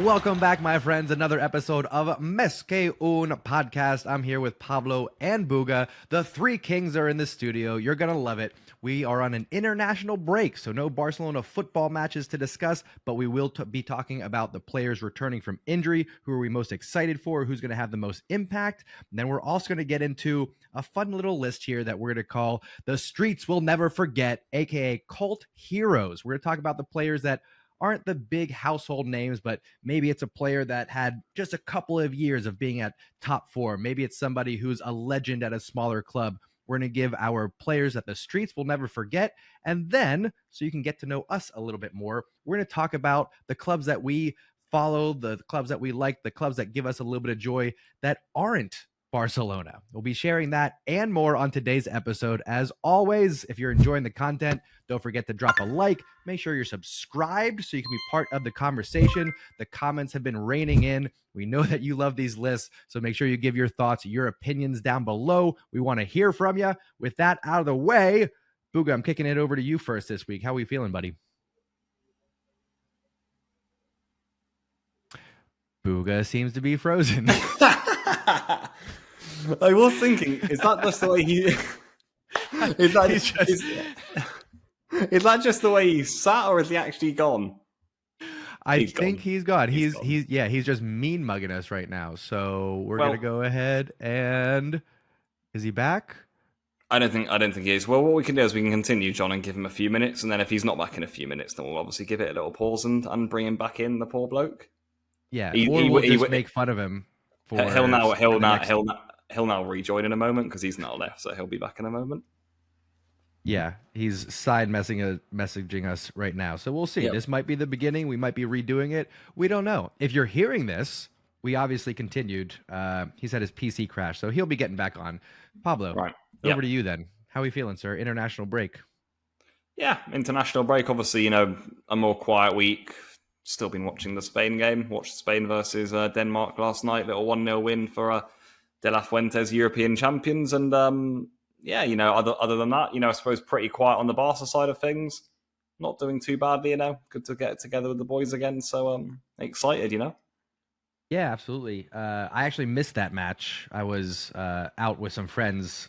Welcome back, my friends. Another episode of Mesque Un Podcast. I'm here with Pablo and Buga. The three kings are in the studio. You're going to love it. We are on an international break, so no Barcelona football matches to discuss, but we will be talking about the players returning from injury, who are we most excited for, who's going to have the most impact. And then we're also going to get into a fun little list here that we're going to call The Streets Will Never Forget, aka Cult Heroes. We're going to talk about the players that aren't the big household names, but maybe it's a player that had just a couple of years of being at top four. Maybe it's somebody who's a legend at a smaller club. We're going to give our players that the streets will never forget. And then, so you can get to know us a little bit more, we're going to talk about the clubs that we follow, the clubs that we like, the clubs that give us a little bit of joy that aren't Barcelona. We'll be sharing that and more on today's episode. As always, if you're enjoying the content, don't forget to drop a like. Make sure you're subscribed so you can be part of the conversation. The comments have been raining in. We know that you love these lists, so make sure you give your thoughts, your opinions down below. We want to hear from you. With that out of the way, Buga, I'm kicking it over to you first this week. How are we feeling, buddy? Buga seems to be frozen. I was thinking, is that just the way he... is that just the way he sat, or is he actually gone? I think he's gone. He's just mean mugging us right now. So we're gonna go ahead and is he back? I don't think he is. Well, what we can do is we can continue, John, and give him a few minutes, and then if he's not back in a few minutes, then we'll obviously give it a little pause and bring him back in, the poor bloke. Yeah, we'll just make fun of him. He'll now rejoin in a moment because he's now left, so he'll be back in a moment. Yeah, he's side messaging us right now. So we'll see. Yep. This might be the beginning. We might be redoing it. We don't know. If you're hearing this, we obviously continued. He's had his PC crash, so he'll be getting back on. Pablo, right. Over to you then. How are we feeling, sir? International break. Yeah, international break. Obviously, a more quiet week. Still been watching the Spain game. Watched Spain versus Denmark last night. Little 1-0 win for De La Fuente's European champions. And other than that, I suppose pretty quiet on the Barca side of things. Not doing too badly, Good to get together with the boys again. So excited, Yeah, absolutely. I actually missed that match. I was out with some friends,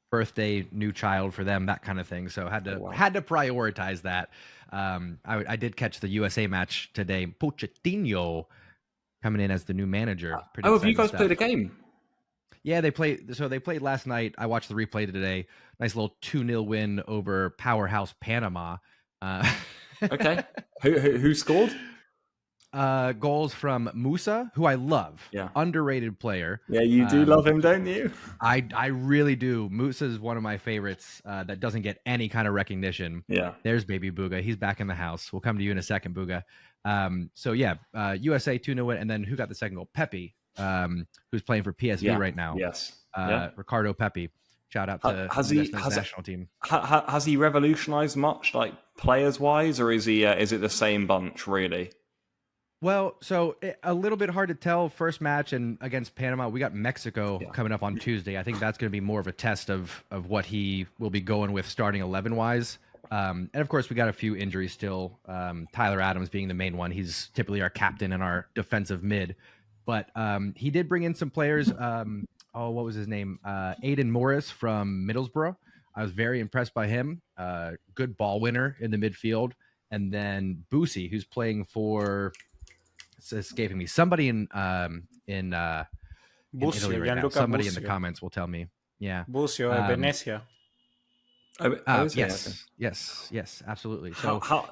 birthday, new child for them, that kind of thing. So had to prioritize that. I did catch the USA match today. Pochettino coming in as the new manager. Have you guys played a game? Yeah, they played. So they played last night. I watched the replay today. Nice little 2-0 win over powerhouse Panama. Okay. Who scored? Goals from Musa, who I love. Yeah. Underrated player. Yeah, you do love him, don't you? I really do. Musa is one of my favorites that doesn't get any kind of recognition. Yeah. There's baby Buga. He's back in the house. We'll come to you in a second, Buga. USA 2-0 win. And then who got the second goal? Pepe, who's playing for PSV right now. Yes. Ricardo Pepe. Shout out to the national team. Has he revolutionized much, like players-wise, or is it the same bunch, really? Well, so a little bit hard to tell. First match and against Panama, we got Mexico coming up on Tuesday. I think that's going to be more of a test of what he will be going with starting 11-wise. And of course, we got a few injuries still. Tyler Adams being the main one. He's typically our captain and our defensive mid. But he did bring in some players. What was his name? Aiden Morris from Middlesbrough. I was very impressed by him. Good ball winner in the midfield. And then Busi, who's playing for... It's escaping me. Somebody in Italy right now. Somebody in the comments will tell me. Yeah. Busio, Venezia. Yes, absolutely. So how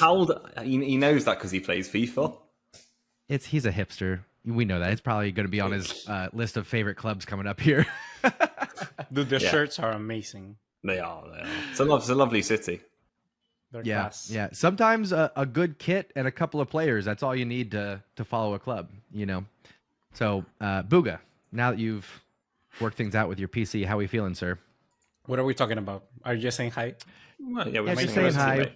old? He knows that because he plays FIFA. He's a hipster. We know that. It's probably going to be on his list of favorite clubs coming up here. Dude, the shirts are amazing. They are. It's a lovely city. Yeah. Sometimes a good kit and a couple of players, that's all you need to follow a club, So, Buga, now that you've worked things out with your PC, how are we feeling, sir? What are we talking about? Are you just saying hi? Well, we're just saying hi.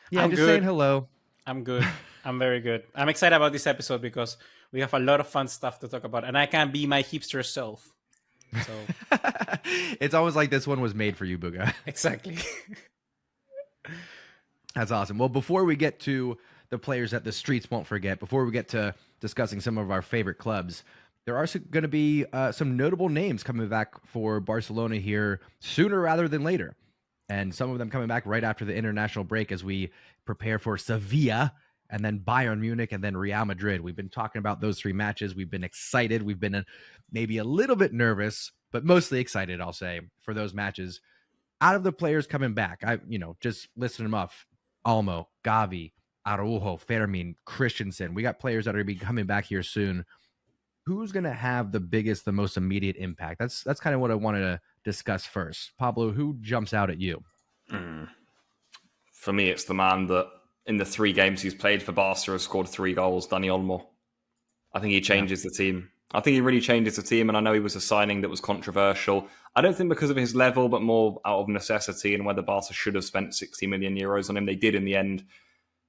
Yeah, I'm just good. saying hello. I'm good. I'm very good. I'm excited about this episode because we have a lot of fun stuff to talk about, and I can be my hipster self. So it's almost like this one was made for you, Buga. Exactly. That's awesome. Well, before we get to the players that the streets won't forget, before we get to discussing some of our favorite clubs, there are going to be some notable names coming back for Barcelona here sooner rather than later. And some of them coming back right after the international break as we prepare for Sevilla and then Bayern Munich and then Real Madrid. We've been talking about those 3 matches. We've been excited. We've been maybe a little bit nervous, but mostly excited, I'll say, for those matches. Out of the players coming back, just listing them off: Olmo, Gavi, Araujo, Fermin, Christensen. We got players that are going to be coming back here soon. Who's going to have the biggest, the most immediate impact? That's kind of what I wanted to discuss first. Pablo, who jumps out at you? For me, it's the man that in the 3 games he's played for Barca has scored 3 goals, Dani Olmo. I think he changes the team. I think he really changes the team, and I know he was a signing that was controversial. I don't think because of his level, but more out of necessity and whether Barca should have spent 60 million euros on him. They did in the end.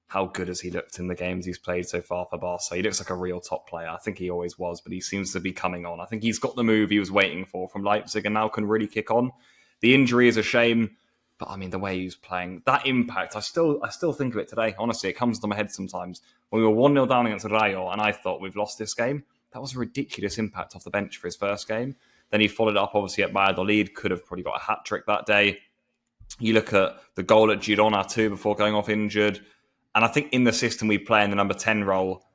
How good has he looked in the games he's played so far for Barca? He looks like a real top player. I think he always was, but he seems to be coming on. I think he's got the move he was waiting for from Leipzig and now can really kick on. The injury is a shame, but I mean, the way he's playing, that impact, I still think of it today. Honestly, it comes to my head sometimes. When we were 1-0 down against Rayo and I thought we've lost this game, that was a ridiculous impact off the bench for his first game. Then he followed up, obviously, at Valladolid, could have probably got a hat-trick that day. You look at the goal at Girona too before going off injured. And I think in the system we play in the number 10 role,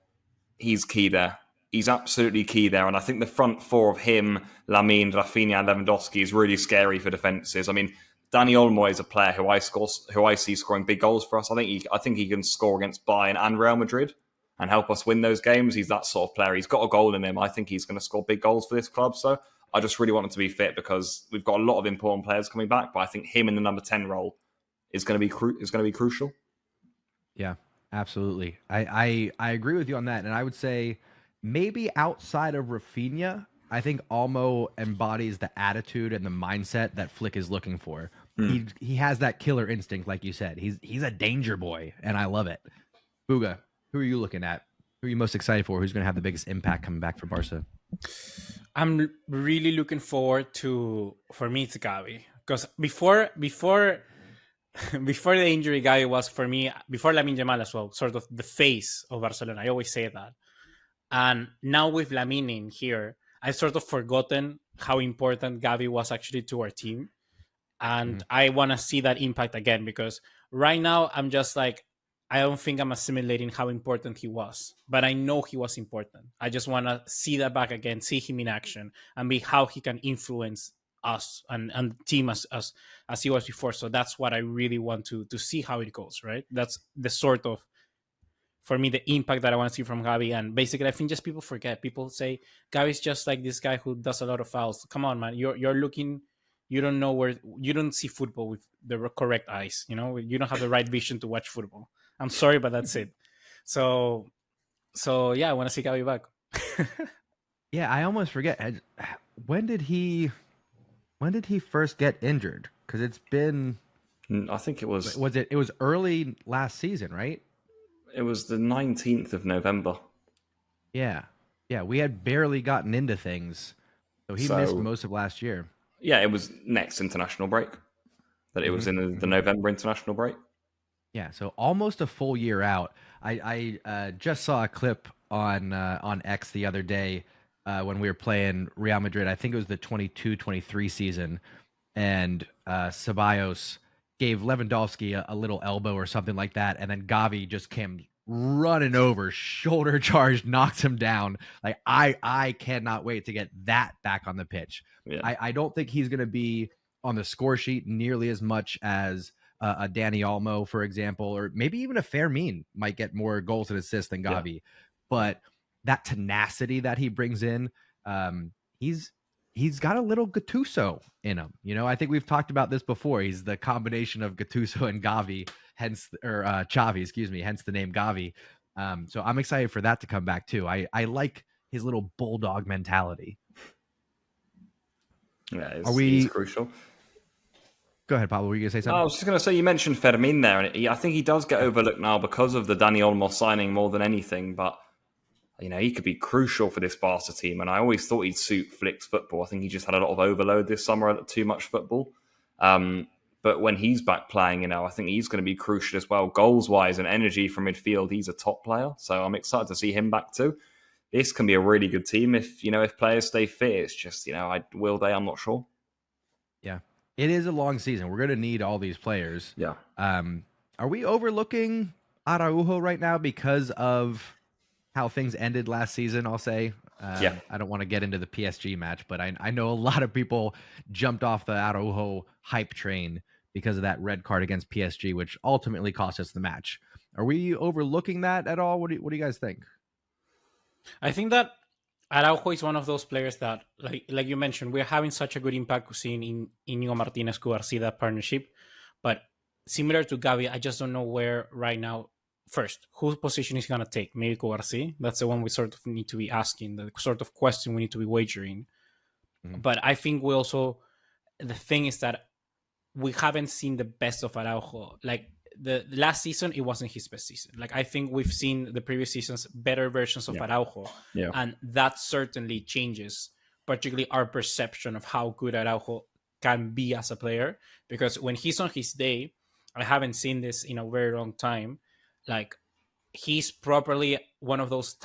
he's key there. He's absolutely key there. And I think the front 4 of him, Lamine, Rafinha, and Lewandowski is really scary for defences. I mean, Dani Olmo is a player who I see scoring big goals for us. I think he can score against Bayern and Real Madrid and help us win those games. He's that sort of player. He's got a goal in him. I think he's going to score big goals for this club. So I just really want him to be fit because we've got a lot of important players coming back. But I think him in the number 10 role is going to be crucial. Yeah, absolutely. I agree with you on that. And I would say maybe outside of Rafinha, I think Olmo embodies the attitude and the mindset that Flick is looking for. He has that killer instinct, like you said. He's a danger boy, and I love it. Buga, who are you looking at? Who are you most excited for? Who's going to have the biggest impact coming back for Barca? I'm really looking forward to, for me, it's Gavi. Because before the injury, Gavi was, for me, before Lamine Yamal as well, sort of the face of Barcelona. I always say that. And now with Lamine in here, I've sort of forgotten how important Gavi was actually to our team. And I want to see that impact again, because right now I'm just like, I don't think I'm assimilating how important he was, but I know he was important. I just want to see that back again, see him in action, and be how he can influence us and the team as he was before. So that's what I really want to see how it goes, right? That's the sort of, for me, the impact that I want to see from Gavi. And basically, I think just people forget. People say Gavi's just like this guy who does a lot of fouls. Come on, man. You're looking, you don't know where, you don't see football with the correct eyes. You know, you don't have the right vision to watch football. I'm sorry, but that's it. So yeah, I want to see Gavi back. Yeah, I almost forget. When did he first get injured? Because it's been, I think it was early last season, right? It was the 19th of November. Yeah. We had barely gotten into things, so he missed most of last year. Yeah, it was next international break. That it was in the November international break. Yeah, so almost a full year out. I just saw a clip on X the other day when we were playing Real Madrid. I think it was the 22-23 season, and Ceballos gave Lewandowski a little elbow or something like that, and then Gavi just came running over, shoulder charged, knocked him down. Like I cannot wait to get that back on the pitch. Yeah. I don't think he's going to be on the score sheet nearly as much as a Dani Olmo, for example, or maybe even a Fermin might get more goals and assists than Gavi. Yeah. But that tenacity that he brings in, he's got a little Gattuso in him. You know, I think we've talked about this before. He's the combination of Gattuso and Gavi, Xavi, hence the name Gavi. So I'm excited for that to come back too. I like his little bulldog mentality. Yeah, he's crucial. Go ahead, Pablo. Were you going to say something? I was just going to say, you mentioned Fermin there, and I think he does get overlooked now because of the Dani Olmo signing more than anything, but you know, he could be crucial for this Barca team, and I always thought he'd suit Flick's football. I think he just had a lot of overload this summer, too much football. But when he's back playing, I think he's going to be crucial as well. Goals-wise and energy from midfield, he's a top player. So I'm excited to see him back too. This can be a really good team if players stay fit. It's just, will they? I'm not sure. Yeah. It is a long season. We're going to need all these players. Yeah. Are we overlooking Araujo right now because of how things ended last season, I'll say? Yeah. I don't want to get into the PSG match, but I know a lot of people jumped off the Araujo hype train because of that red card against PSG, which ultimately cost us the match. Are we overlooking that at all? What do you guys think? I think that Araujo is one of those players that, like you mentioned, we're having such a good impact seeing in Inigo Martinez, Cubarsi, that partnership. But similar to Gavi, I just don't know where right now. First, whose position is going to take? Maybe Cubarsi. That's the one we sort of need to be asking, the sort of question we need to be wagering. Mm-hmm. But I think the thing is that we haven't seen the best of Araujo. Like the last season, it wasn't his best season. Like I think we've seen the previous seasons better versions of Araujo. Yeah. And that certainly changes, particularly our perception of how good Araujo can be as a player. Because when he's on his day, I haven't seen this in a very long time. Like he's properly one of those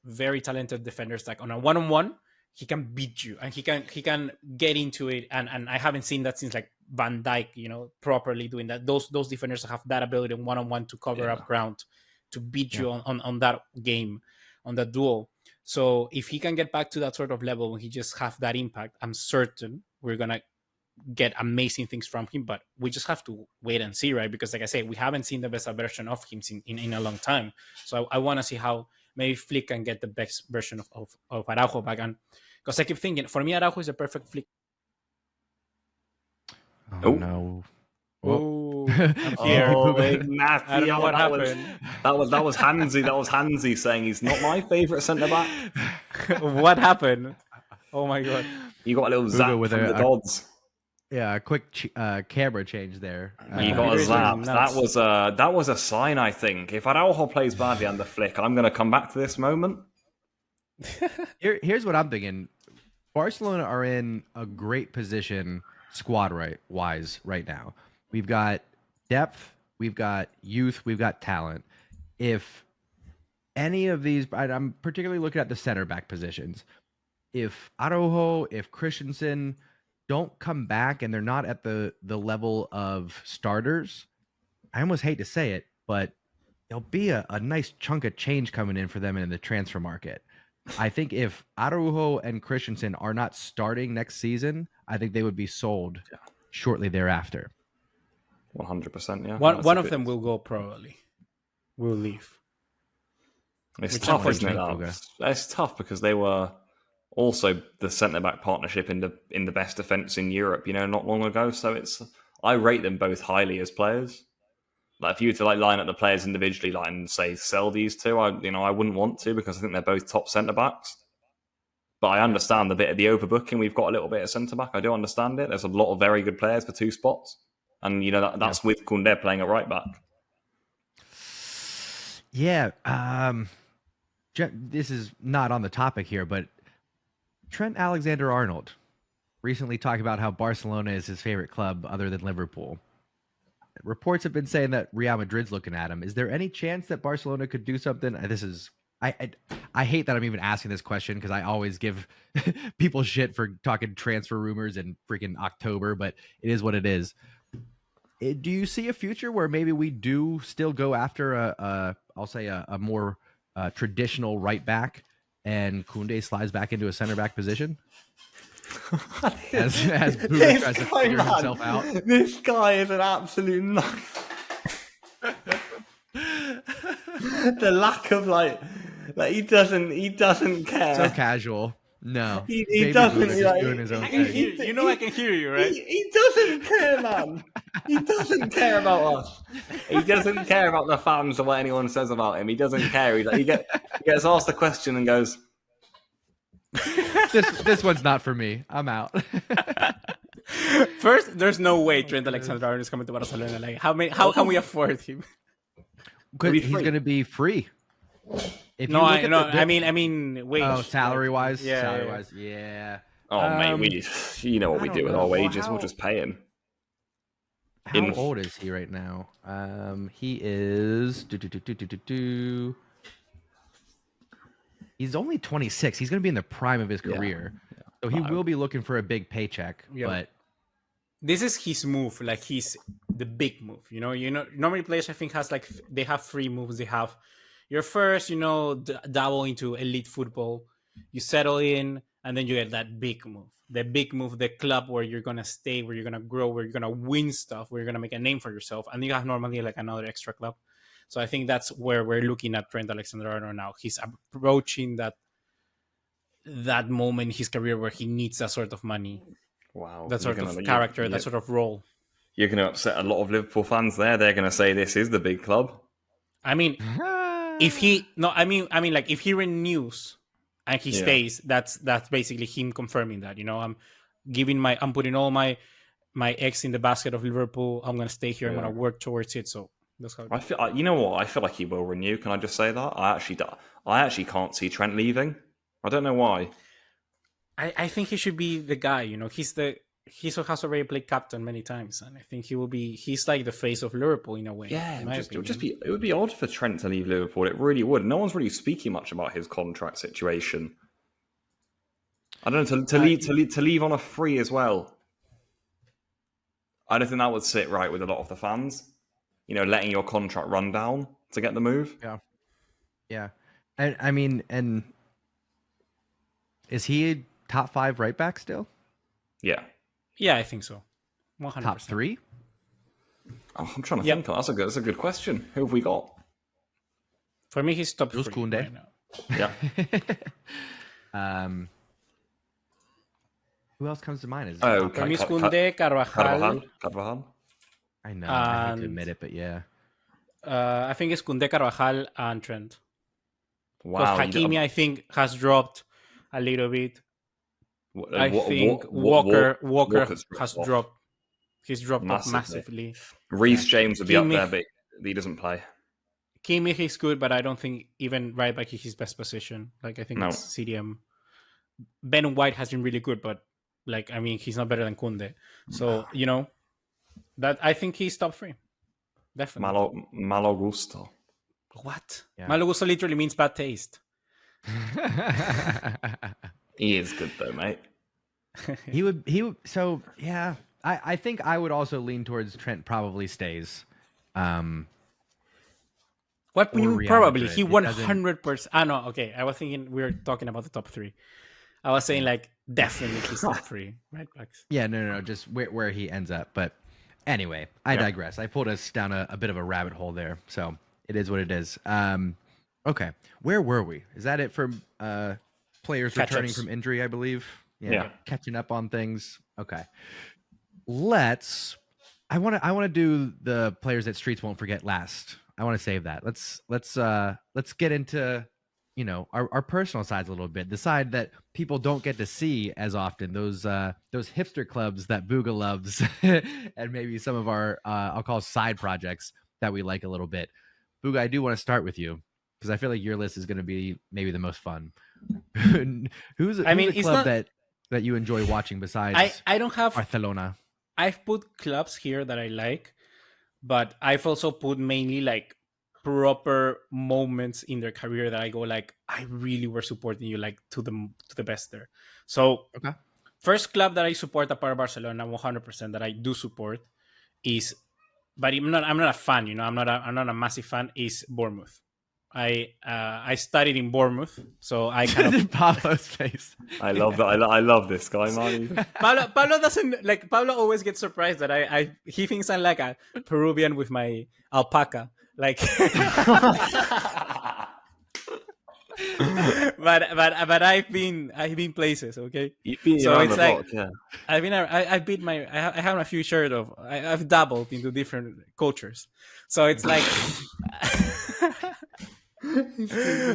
very talented defenders. Like on a one-on-one, he can beat you and he can get into it. And I haven't seen that since like Van Dijk, properly doing that. Those defenders have that ability in one-on-one to cover up ground, to beat you on that game, on that duel. So if he can get back to that sort of level when he just have that impact, I'm certain we're gonna get amazing things from him. But we just have to wait and see, right? Because like I say, we haven't seen the best version of him in a long time. So I want to see how maybe Flick can get the best version of Araujo back. And because I keep thinking, for me, Araujo is a perfect Flick. Oh no! Oh, I'm here. Matthew, I don't know what happened. That was Hansi. That was Hansi saying he's not my favourite centre back. What happened? Oh my god! You got a little zap from the gods. Yeah, a quick camera change there. You got a zap. That was a sign, I think. If Araujo plays badly under Flick, I'm going to come back to this moment. Here's what I'm thinking. Barcelona are in a great position squad wise right now. We've got depth, we've got youth, we've got talent. If any of these, I'm particularly looking at the center back positions. If Araujo, if Christensen don't come back and they're not at the level of starters, I almost hate to say it, but there'll be a nice chunk of change coming in for them in the transfer market. I think if Araujo and Christensen are not starting next season, I think they would be sold shortly thereafter. 100%, yeah. One of them will go probably. Will leave. It's tough, isn't it? It's tough because they were also the centre-back partnership in the best defence in Europe, not long ago. So I rate them both highly as players. Like if you were to line up the players individually, and say sell these two, I wouldn't want to because I think they're both top centre backs. But I understand the bit of the overbooking. We've got a little bit of centre back. I do understand it. There's a lot of very good players for two spots, and that's with Koundé playing at right back. Yeah, this is not on the topic here, but Trent Alexander-Arnold recently talked about how Barcelona is his favorite club other than Liverpool. Reports have been saying that Real Madrid's looking at him. Is there any chance that Barcelona could do something? I hate that I'm even asking this question because I always give people shit for talking transfer rumors in freaking October, but it is what it is. Do you see a future where maybe we do still go after a more traditional right back and Koundé slides back into a center back position? as Buga tries to figure himself out. This guy is an absolute nut. The lack of he doesn't care. So casual. No, he doesn't. Doing his own thing. I can hear you, right? He doesn't care, man. He doesn't care about us. He doesn't care about the fans or what anyone says about him. He doesn't care. He gets asked a question and goes, This one's not for me. I'm out. First, there's no way Trent Alexander-Arnold is coming to Barcelona. How can we afford him? Because he's going to be free. I mean, wage. Oh, salary-wise? Yeah. Salary-wise, yeah. Oh, mate, you know what we do with our wages. We'll just pay him. How old is he right now? He is. He's only 26. He's going to be in the prime of his career. Yeah. So he will be looking for a big paycheck. Yeah. But this is his move. Like, he's the big move. Normally players, I think, they have 3 moves. They have your first, dabble into elite football. You settle in, and then you get that big move. The big move, the club where you're going to stay, where you're going to grow, where you're going to win stuff, where you're going to make a name for yourself. And you have normally like another extra club. So I think that's where we're looking at Trent Alexander-Arnold now. He's approaching that moment in his career where he needs that sort of money. Wow. That sort of character, that sort of role. You're going to upset a lot of Liverpool fans there. They're going to say this is the big club. I mean, if he renews and he stays, that's basically him confirming that. I'm putting all my eggs in the basket of Liverpool. I'm going to stay here. I'm going to work towards it. So that's how I feel. You know what? I feel like he will renew. Can I just say that? I actually can't see Trent leaving. I don't know why. I think he should be the guy. He has already played captain many times, and I think he's like the face of Liverpool in a way. Yeah, it would be odd for Trent to leave Liverpool. It really would. No one's really speaking much about his contract situation. I don't know, to leave on a free as well. I don't think that would sit right with a lot of the fans. Letting your contract run down to get the move. Yeah. And is he top 5 right back still? Yeah. Yeah, I think so. 100%. Top 3? Oh, I'm trying to think. That's a good question. Who have we got? For me, he's top 3 Koundé. right now. Yeah. Who else comes to mind? For me, Koundé, Carvajal. I know. I hate to admit it, but yeah. I think it's Koundé, Carvajal, and Trent. Wow. Because Hakimi, I think, has dropped a little bit. I think Walker has dropped. He's dropped massively. Reece James would be up there, but he doesn't play. Kimmich is good, but I don't think even right back is his best position. Like, I think it's CDM. Ben White has been really good, but he's not better than Koundé. So, that I think he's top 3. Definitely. Malo gusto. What? Yeah. Malo gusto literally means bad taste. He is good though, mate. He would. So yeah, I think I would also lean towards Trent probably stays. What you mean probably? He 100%. No, okay. I was thinking we were talking about the top 3. I was saying definitely he's top 3 right backs. Yeah, no, just where he ends up. But anyway, I digress. I pulled us down a bit of a rabbit hole there. So it is what it is. Okay, where were we? Is that it for players returning from injury, I believe? Yeah. Catching up on things. Okay. I want to do the players that Streets won't forget last. I want to save that. Let's get into, our personal sides a little bit. The side that people don't get to see as often, those hipster clubs that Booga loves and maybe some of our I'll call side projects that we like a little bit. Booga, I do want to start with you because I feel like your list is going to be maybe the most fun. Who's a club that you enjoy watching besides I don't have Barcelona? I've put clubs here that I like, but I've also put mainly proper moments in their career that I go I really were supporting you to the best there. So first club that I support apart Barcelona 100% that I do support is, but I'm not a fan, I'm not a massive fan, is Bournemouth. I studied in Bournemouth, so I kind of Pablo's face. I love that. I love this guy, man. Pablo doesn't Pablo always gets surprised that he thinks I'm like a Peruvian with my alpaca, but I've been places, okay. So it's I have a few shirts of. I've dabbled into different cultures, so it's like.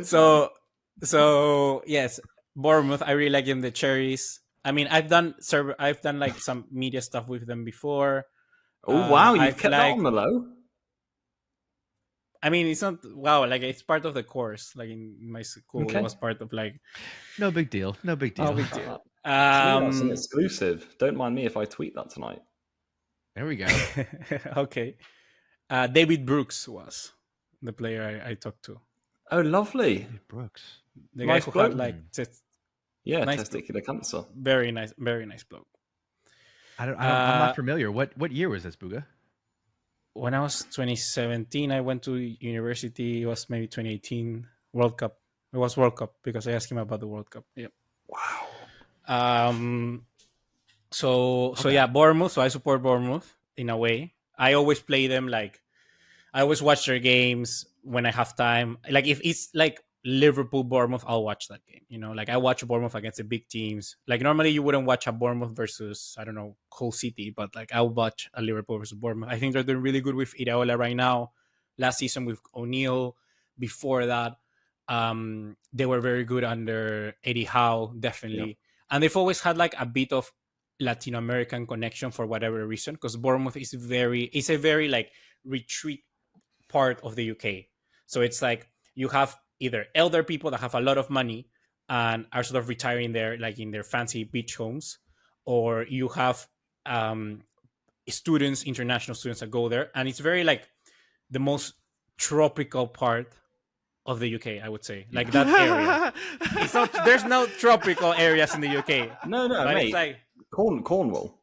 So yes, Bournemouth. I really like them. The Cherries. I mean, I've done some media stuff with them before. Oh wow, you've kept that on the low. I mean, it's not it's part of the course. In my school, it was part of No big deal. No big deal. That's an exclusive. Don't mind me if I tweet that tonight. There we go. Okay. David Brooks was the player I talked to. Oh, lovely. David Brooks. The Nice guy who had bloke. like Yeah, nice testicular cancer. very nice bloke. I'm not familiar. What year was this, Buga? When I was 2017, I went to university. It was maybe 2018 World Cup. It was World Cup because I asked him about the World Cup. Yep. Wow. So yeah, Bournemouth. So I support Bournemouth in a way. I always play them like I always watch their games when I have time. Like if it's like Liverpool Bournemouth, I'll watch that game. You know, like I watch Bournemouth against the big teams. Like normally you wouldn't watch a Bournemouth versus I don't know Hull City, but like I'll watch a Liverpool versus Bournemouth. I think they're doing really good with Iraola right now. Last season with O'Neill. Before that, they were very good under Eddie Howe, definitely. Yep. And they've always had like a bit of Latin American connection for whatever reason, because Bournemouth is a very like retreat part of the UK. So it's like you have either elder people that have a lot of money and are sort of retiring there, like in their fancy beach homes, or you have students, international students that go there, and it's very like the most tropical part of the UK, I would say, like that area. It's not. There's no tropical areas in the UK. No, but mate. It's like Cornwall.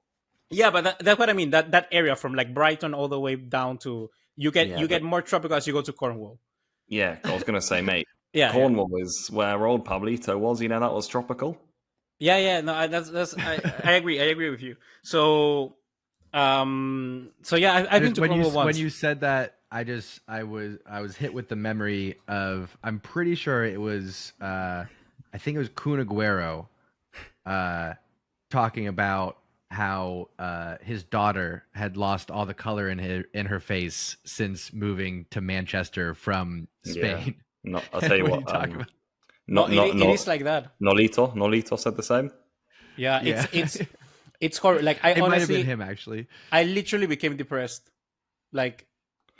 Yeah, but that's what I mean. That area from like Brighton all the way down to you get more tropical as you go to Cornwall. Yeah, I was gonna say, mate. Yeah, Cornwall is where old Pablito was. You know, that was tropical. Yeah. No, I agree. I agree with you. So yeah, I've been to Cornwall once. When you said that, I was hit with the memory of, I'm pretty sure it was I think it was Kun Aguero talking about how his daughter had lost all the color in her face since moving to Manchester from Spain. Yeah. I'll tell you what. It is like that. Nolito said the same. Yeah. It's horrible. Like it might have been him actually. I literally became depressed. Like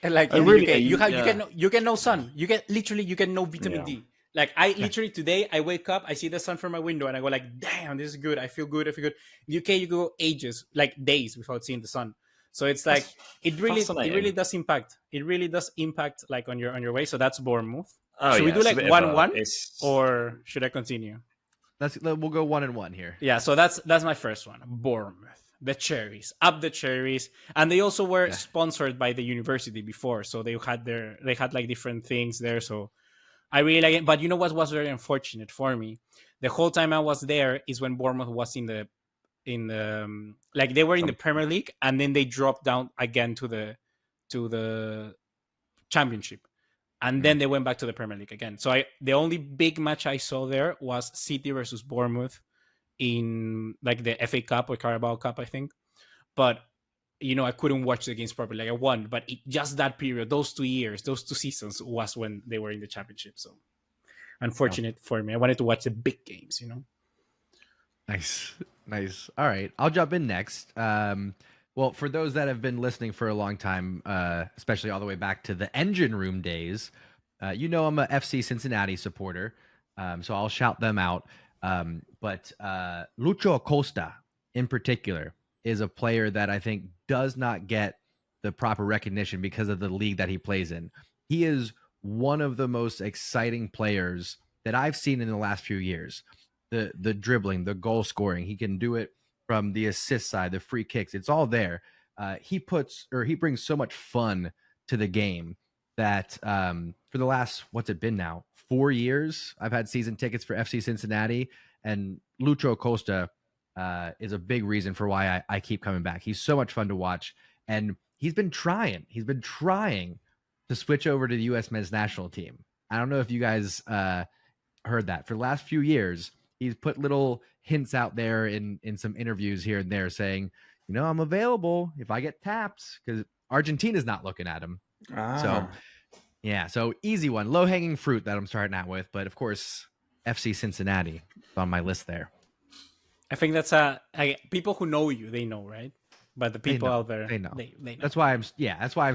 in really, the UK, you get no sun. You get no vitamin D. Like I literally today I wake up, I see the sun from my window, and I go like, "Damn, this is good. I feel good. In the UK, you go ages, like days, without seeing the sun. So it's like it really does impact. It really does impact like on your way. So that's Bournemouth. Should we do like 1-1, or should I continue? We'll go 1-1 here. Yeah. So that's my first one. Bournemouth. The cherries, up the cherries, and they also were sponsored by the university before, so they had like different things there. So I really like it. But you know what was very unfortunate for me? The whole time I was there is when Bournemouth was in the like they were in the Premier League, and then they dropped down again to the Championship, and then they went back to the Premier League again. So the only big match I saw there was City versus Bournemouth in like the FA Cup or Carabao Cup, I think. But you know, I couldn't watch the games properly. Like I won, but just that period, those 2 years, those 2 seasons was when they were in the Championship. So unfortunate for me. I wanted to watch the big games, you know. Nice. All right, I'll jump in next. Well, for those that have been listening for a long time, especially all the way back to the Engine Room days, you know I'm a FC Cincinnati supporter, so I'll shout them out. But Lucho Acosta, in particular, is a player that I think does not get the proper recognition because of the league that he plays in. He is one of the most exciting players that I've seen in the last few years. The dribbling, the goal scoring, he can do it from the assist side, the free kicks. It's all there. He brings so much fun to the game that for the last, what's it been now, 4 years, I've had season tickets for FC Cincinnati, and Lucho Acosta is a big reason for why I keep coming back. He's so much fun to watch, and he's been trying to switch over to the U.S. men's national team. I don't know if you guys heard that. For the last few years, he's put little hints out there in some interviews here and there saying, you know, I'm available if I get tapped, because Argentina's not looking at him. So yeah, so easy one, low-hanging fruit that I'm starting out with. But of course, FC Cincinnati is on my list there. I think that's people who know you, they know, right? But the people out there, they know. They know. That's why I'm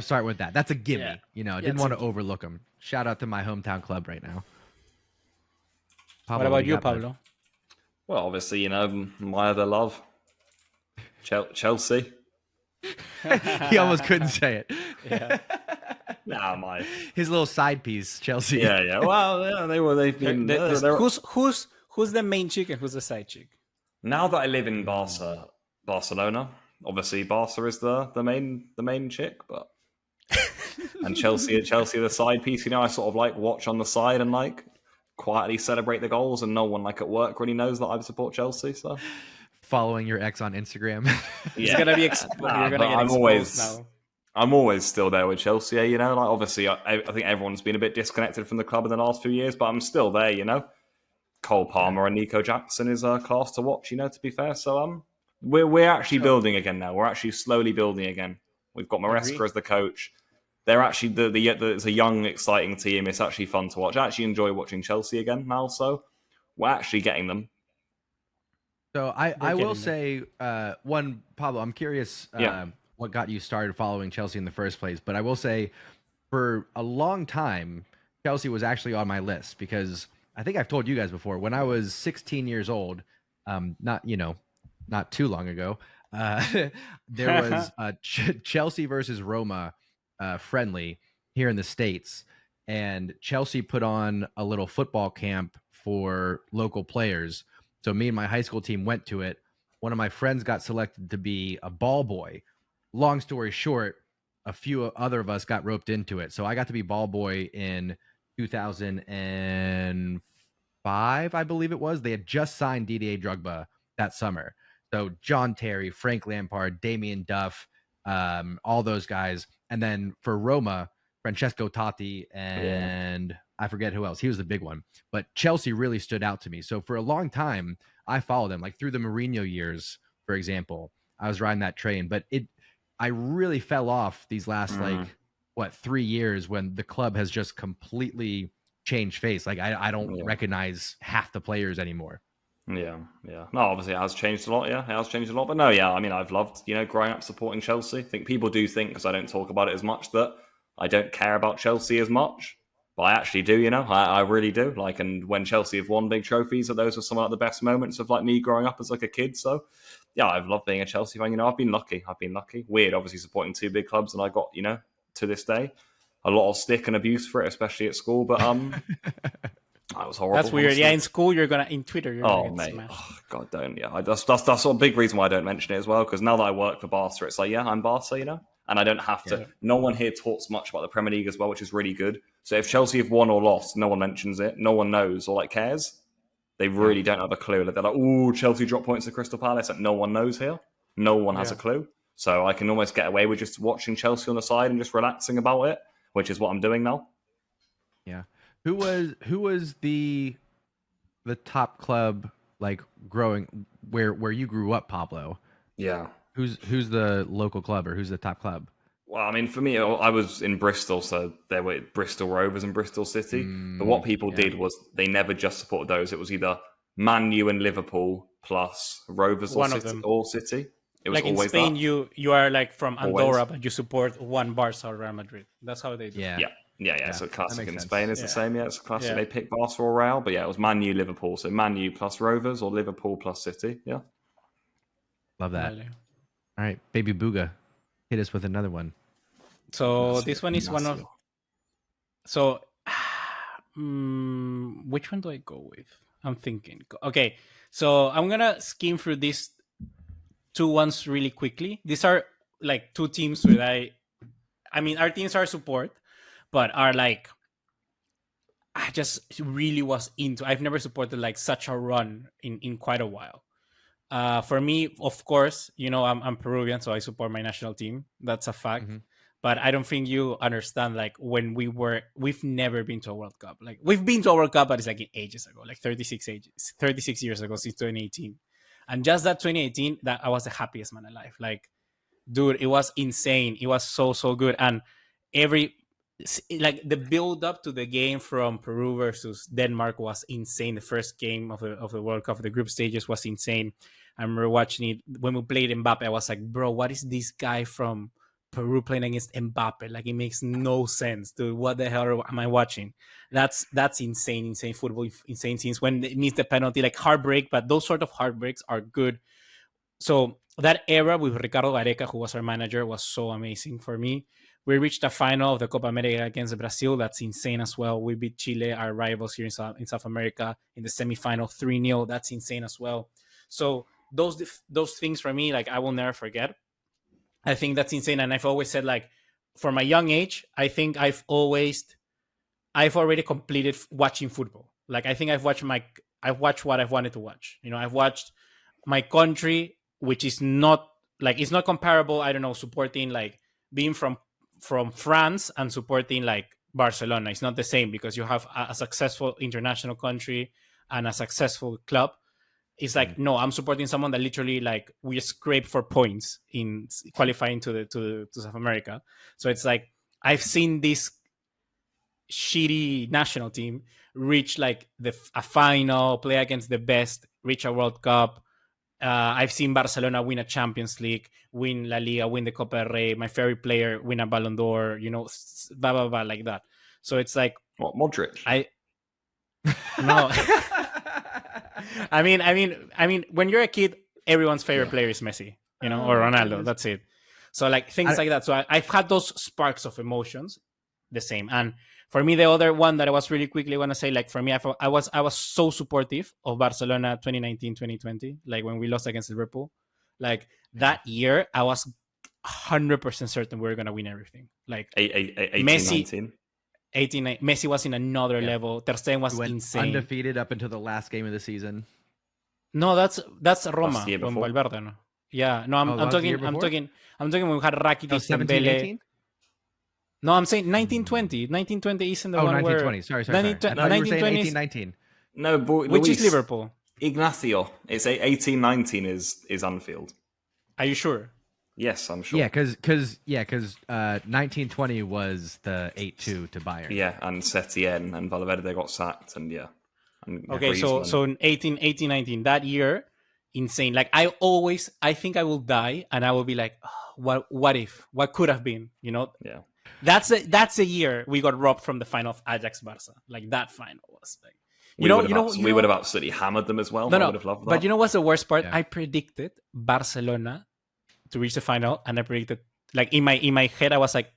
starting with that. That's a gimme. Yeah. You know, I didn't want to overlook them. Shout out to my hometown club right now. Pablo, what about you, Pablo? Well, obviously, you know, my other love, Chelsea. He almost couldn't say it. Yeah. Nah, my. His little side piece, Chelsea. Yeah. Well, yeah, they've been. Who's the main chick and who's the side chick? Now that I live in Barcelona, obviously Barca is the main chick, but and Chelsea the side piece. You know, I sort of like watch on the side and like quietly celebrate the goals, and no one like at work really knows that I support Chelsea. So Following your ex on Instagram. It's gonna be you're gonna get exposed now. I'm always still there with Chelsea. You know, like obviously I think everyone's been a bit disconnected from the club in the last few years, but I'm still there. You know, Cole Palmer and Nico Jackson is a class to watch. You know, to be fair, so we're actually building again now. We're actually slowly building again. We've got Maresca as the coach. They're actually it's a young, exciting team. It's actually fun to watch. I actually enjoy watching Chelsea again now. So we're actually getting them. So I will say, one, Pablo, I'm curious what got you started following Chelsea in the first place. But I will say, for a long time, Chelsea was actually on my list because I think I've told you guys before, when I was 16 years old, not too long ago, there was a Chelsea versus Roma friendly here in the States. And Chelsea put on a little football camp for local players. So me and my high school team went to it. One of my friends got selected to be a ball boy. Long story short, a few other of us got roped into it. So I got to be ball boy in 2005, I believe it was. They had just signed Didier Drogba that summer. So John Terry, Frank Lampard, Damien Duff, all those guys. And then for Roma, Francesco Totti and I forget who else. He was the big one. But Chelsea really stood out to me. So for a long time, I followed them. Like through the Mourinho years, for example, I was riding that train. But I really fell off these last 3 years when the club has just completely changed face. Like I don't recognize half the players anymore. Yeah. No, obviously it has changed a lot. Yeah, it has changed a lot. But no, yeah, I mean, I've loved, growing up supporting Chelsea. I think people do think, because I don't talk about it as much, that I don't care about Chelsea as much. But I actually do, I really do. Like, and when Chelsea have won big trophies, those were some of the best moments of like me growing up as like a kid. So yeah, I've loved being a Chelsea fan. I've been lucky. Weird, obviously supporting two big clubs, and I got, to this day, a lot of stick and abuse for it, especially at school. But that was horrible. That's weird. Honestly. Yeah, in school in Twitter. Mate. Oh, God, don't. Yeah, that's a big reason why I don't mention it as well. Because now that I work for Barca, it's like, I'm Barca, and I don't have to. No one here talks much about the Premier League as well, which is really good. So if Chelsea have won or lost, no one mentions it. No one knows or like cares. They really don't have a clue. They're like, "Oh, Chelsea dropped points to Crystal Palace." Like, no one knows here. No one has a clue. So I can almost get away with just watching Chelsea on the side and just relaxing about it, which is what I'm doing now. Yeah. Who was the top club like growing where you grew up, Pablo? Yeah. Who's the local club or who's the top club? Well, I mean, for me, I was in Bristol, so there were Bristol Rovers and Bristol City. But what people did was they never just supported those. It was either Man U and Liverpool plus Rovers or City. It was like always in Spain, that. you are like from Andorra, but you support one Barca or Real Madrid. That's how they do. Yeah. So classic in Spain is the same. Yeah, it's a classic. They pick Barca or Real, but yeah, it was Man U, Liverpool. So Man U plus Rovers or Liverpool plus City. Yeah. Love that. All right, Baby Booga, hit us with another one. So this one is one of. So, which one do I go with? I'm thinking. Okay, so I'm gonna skim through these two ones really quickly. These are like two teams that I mean, our teams are support, but are like, I just really was into. I've never supported like such a run in quite a while. For me, of course, I'm Peruvian, so I support my national team. That's a fact. Mm-hmm. But I don't think you understand, like, when we've never been to a World Cup. Like, we've been to a World Cup, but it's like ages ago, like 36 years ago, since 2018. And just that 2018, that I was the happiest man alive. Like, dude, it was insane. It was so, so good. And the build up to the game from Peru versus Denmark was insane. The first game of the World Cup, the group stages, was insane. I remember watching it when we played Mbappe. I was like, bro, what is this guy from Peru playing against Mbappe? Like, it makes no sense, dude. What the hell am I watching? That's insane football, insane scenes when it needs the penalty, like heartbreak. But those sort of heartbreaks are good. So that era with Ricardo Gareca, who was our manager, was so amazing for me. We reached the final of the Copa America against Brazil. That's insane as well. We beat Chile, our rivals here in South America, in the semifinal 3-0. That's insane as well. So those things for me, like I will never forget. I think that's insane. And I've always said, like, for my young age, I think I've already completed watching football. Like, I think I've watched what I've wanted to watch. You know, I've watched my country, which is not like, it's not comparable. I don't know, supporting, like, being from France and supporting like Barcelona. It's not the same because you have a successful international country and a successful club. It's like, no, I'm supporting someone that literally, like, we scrape for points in qualifying to South America. So it's like, I've seen this shitty national team reach like a final, play against the best, reach a World Cup. I've seen Barcelona win a Champions League, win La Liga, win the Copa del Rey, my favorite player win a Ballon d'Or, you know, blah, blah, blah, like that. So it's like... What, Modric? No. I mean, when you're a kid, everyone's favorite player is Messi, you know, or Ronaldo. That's it. So like things like that. So I've had those sparks of emotions, the same. And for me, the other one that I was really quickly want to say, like, for me, I was so supportive of Barcelona 2019-2020, like when we lost against Liverpool. Like that year, I was 100% certain we were gonna win everything. Like 18, Messi. 19. 18, Messi was in another level. Ter Stegen was insane. Undefeated up until the last game of the season. No, that's Roma when Valverde. No, yeah, no, I'm talking when we had Rakitic, Dembele. No, I'm saying 1920. 1920 isn't the one 1920. Sorry. 1920. 18-19. No, boy, which Luis, is Liverpool? Ignacio. It's 18-19 is Anfield. Are you sure? Yes, I'm sure. Yeah, because 1920 was the 8-2 to Bayern. Yeah, and Setien and Valverde got sacked, and yeah. And okay, Griezmann. so in 18-19, that year, insane. Like I think I will die, and I will be like, oh, what if? What could have been? You know? Yeah. That's a year we got robbed from the final of Ajax Barca. Like that final was like, we would have absolutely hammered them as well. No, I would have loved that. But you know what's the worst part? Yeah. I predicted Barcelona to reach the final, and I predicted, like, in my head, I was like,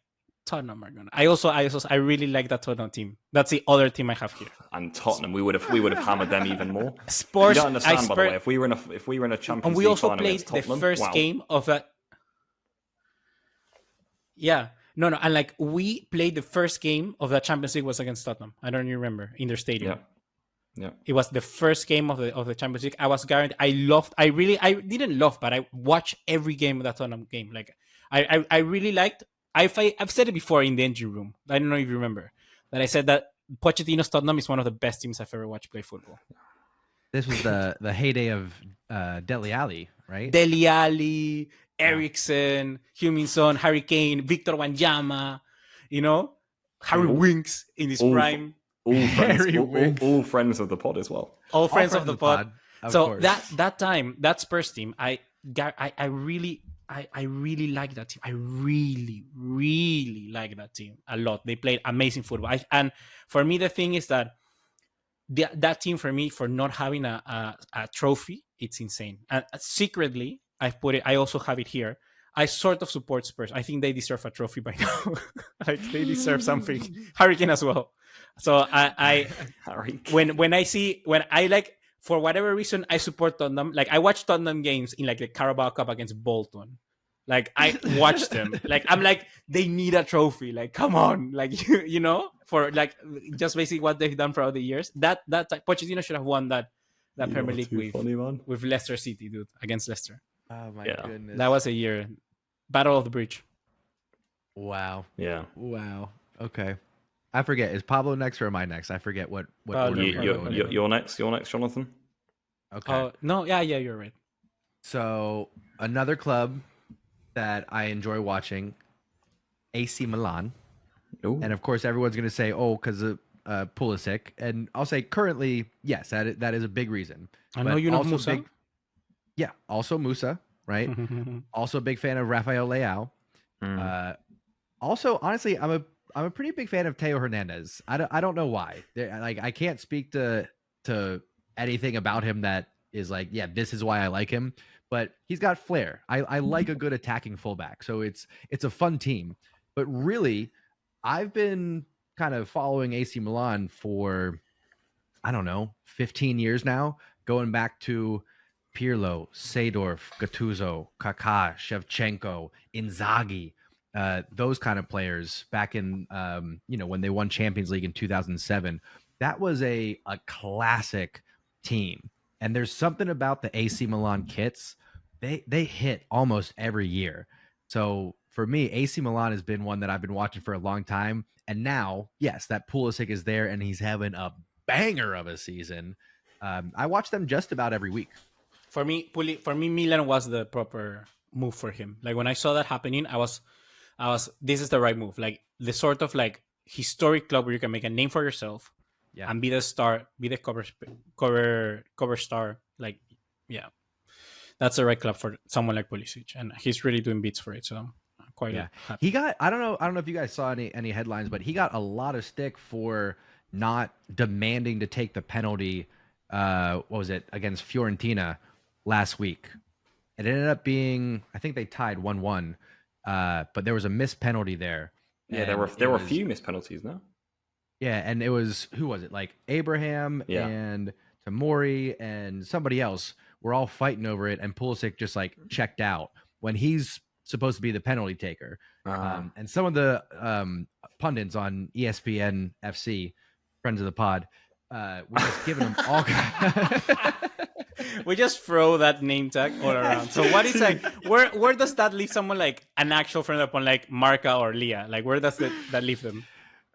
Tottenham are gonna. I really like that Tottenham team. That's the other team I have here. And Tottenham, we would have hammered them even more. Spurs. You don't understand, by the way. If we were in a Champions League and we also final played the first game of that. Yeah, no, and like we played the first game of that Champions League was against Tottenham. I don't remember, in their stadium. Yeah. It was the first game of the Champions League. I was guaranteed. I didn't love, but I watched every game of that Tottenham game. Like I really liked. I've said it before in the engine room. I don't know if you remember that I said that Pochettino's Tottenham is one of the best teams I've ever watched play football. This was the heyday of Dele Alli, right? Dele Alli, Eriksen, Huminson, Harry Kane, Victor Wanyama, you know, Harry Winks in his prime. All friends of the pod as well. All friends of the pod. So course. that time, that Spurs team, I really like that team. I really, really like that team a lot. They played amazing football. And for me, the thing is that that team, for me, for not having a trophy, it's insane. And secretly, I also have it here. I sort of support Spurs. I think they deserve a trophy by now. Like they deserve something. Hurricane as well. So when I like, for whatever reason, I support Tottenham. Like I watch Tottenham games in like the Carabao Cup against Bolton. Like I watch them. Like I'm like, they need a trophy. Like come on, like you know, for like just basically what they've done throughout the years. That Pochettino should have won that Premier League with Leicester City, dude, against Leicester. Oh my goodness, that was a year. Battle of the Bridge. Wow. Yeah. Wow. Okay. I forget. Is Pablo next or am I next? I forget what order you're next. You're next, Jonathan. Okay. No. Yeah. You're right. So another club that I enjoy watching, AC Milan. Ooh. And of course, everyone's going to say, "Oh, because of Pulisic," and I'll say currently, yes, that is a big reason. I know you know Musa. Also Musa, right? Also a big fan of Rafael Leao. Also, honestly, I'm a pretty big fan of Teo Hernandez. I don't know why. Like I can't speak to anything about him that is like, yeah, this is why I like him. but he's got flair. I like a good attacking fullback, so it's a fun team. But really, I've been kind of following AC Milan for, I don't know, 15 years now, going back to Pirlo, Seedorf, Gattuso, Kaká, Shevchenko, Inzaghi, those kind of players back in, when they won Champions League in 2007. That was a classic team. And there's something about the AC Milan kits. They hit almost every year. So for me, AC Milan has been one that I've been watching for a long time. And now, yes, that Pulisic is there and he's having a banger of a season. I watch them just about every week. For me, Milan was the proper move for him. Like when I saw that happening, I was, this is the right move. Like the sort of like historic club where you can make a name for yourself, and be the star, be the cover star. Like, yeah, that's the right club for someone like Pulisic, and he's really doing beats for it. So I'm quite happy. He got, I don't know if you guys saw any headlines, but he got a lot of stick for not demanding to take the penalty. What was it, against Fiorentina last week? It ended up being, I think they tied 1-1, but there was a missed penalty there. Yeah, there were a few missed penalties, no? Yeah, and it was, who was it? Like Abraham and Tamori and somebody else were all fighting over it, and Pulisic just like checked out when he's supposed to be the penalty taker. And some of the pundits on ESPN FC, friends of the pod, we're just giving them all. We just throw that name tag all around. So what is like, where does that leave someone like an actual friend upon like Marca or Leah? Like where does that leave them?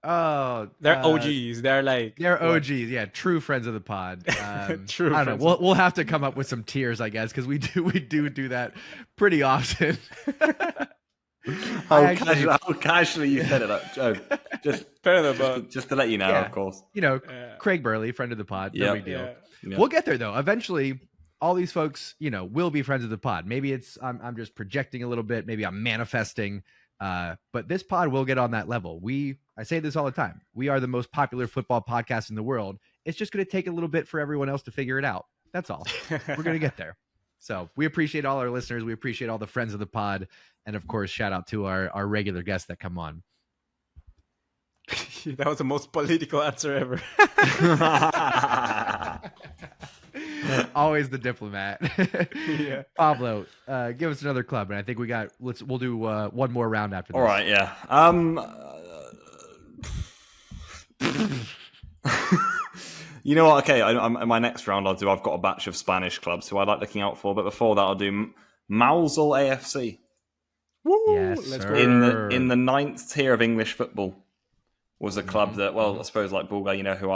Oh, they're OGs. They're OGs. Yeah, true friends of the pod. True. I don't know. We'll have to come up with some tiers, I guess, because we do that pretty often. How casually you said it, Joe. Just to let you know, of course. Craig Burley, friend of the pod. No big deal. Yeah. We'll get there though. Eventually, all these folks, will be friends of the pod. Maybe it's I'm just projecting a little bit. Maybe I'm manifesting. But this pod will get on that level. I say this all the time. We are the most popular football podcast in the world. It's just going to take a little bit for everyone else to figure it out. That's all. We're going to get there. So we appreciate all our listeners. We appreciate all the friends of the pod. And of course, shout out to our regular guests that come on. That was the most political answer ever. Always the diplomat. Yeah. Pablo, give us another club, and I think we'll do one more round after this. All right, yeah. You know what? Okay, in my next round, I've got a batch of Spanish clubs who I like looking out for, but before that, I'll do Mausel AFC. Woo! Yes, sir. In the 9th tier of English football was a club that, well, I suppose like Bulga, who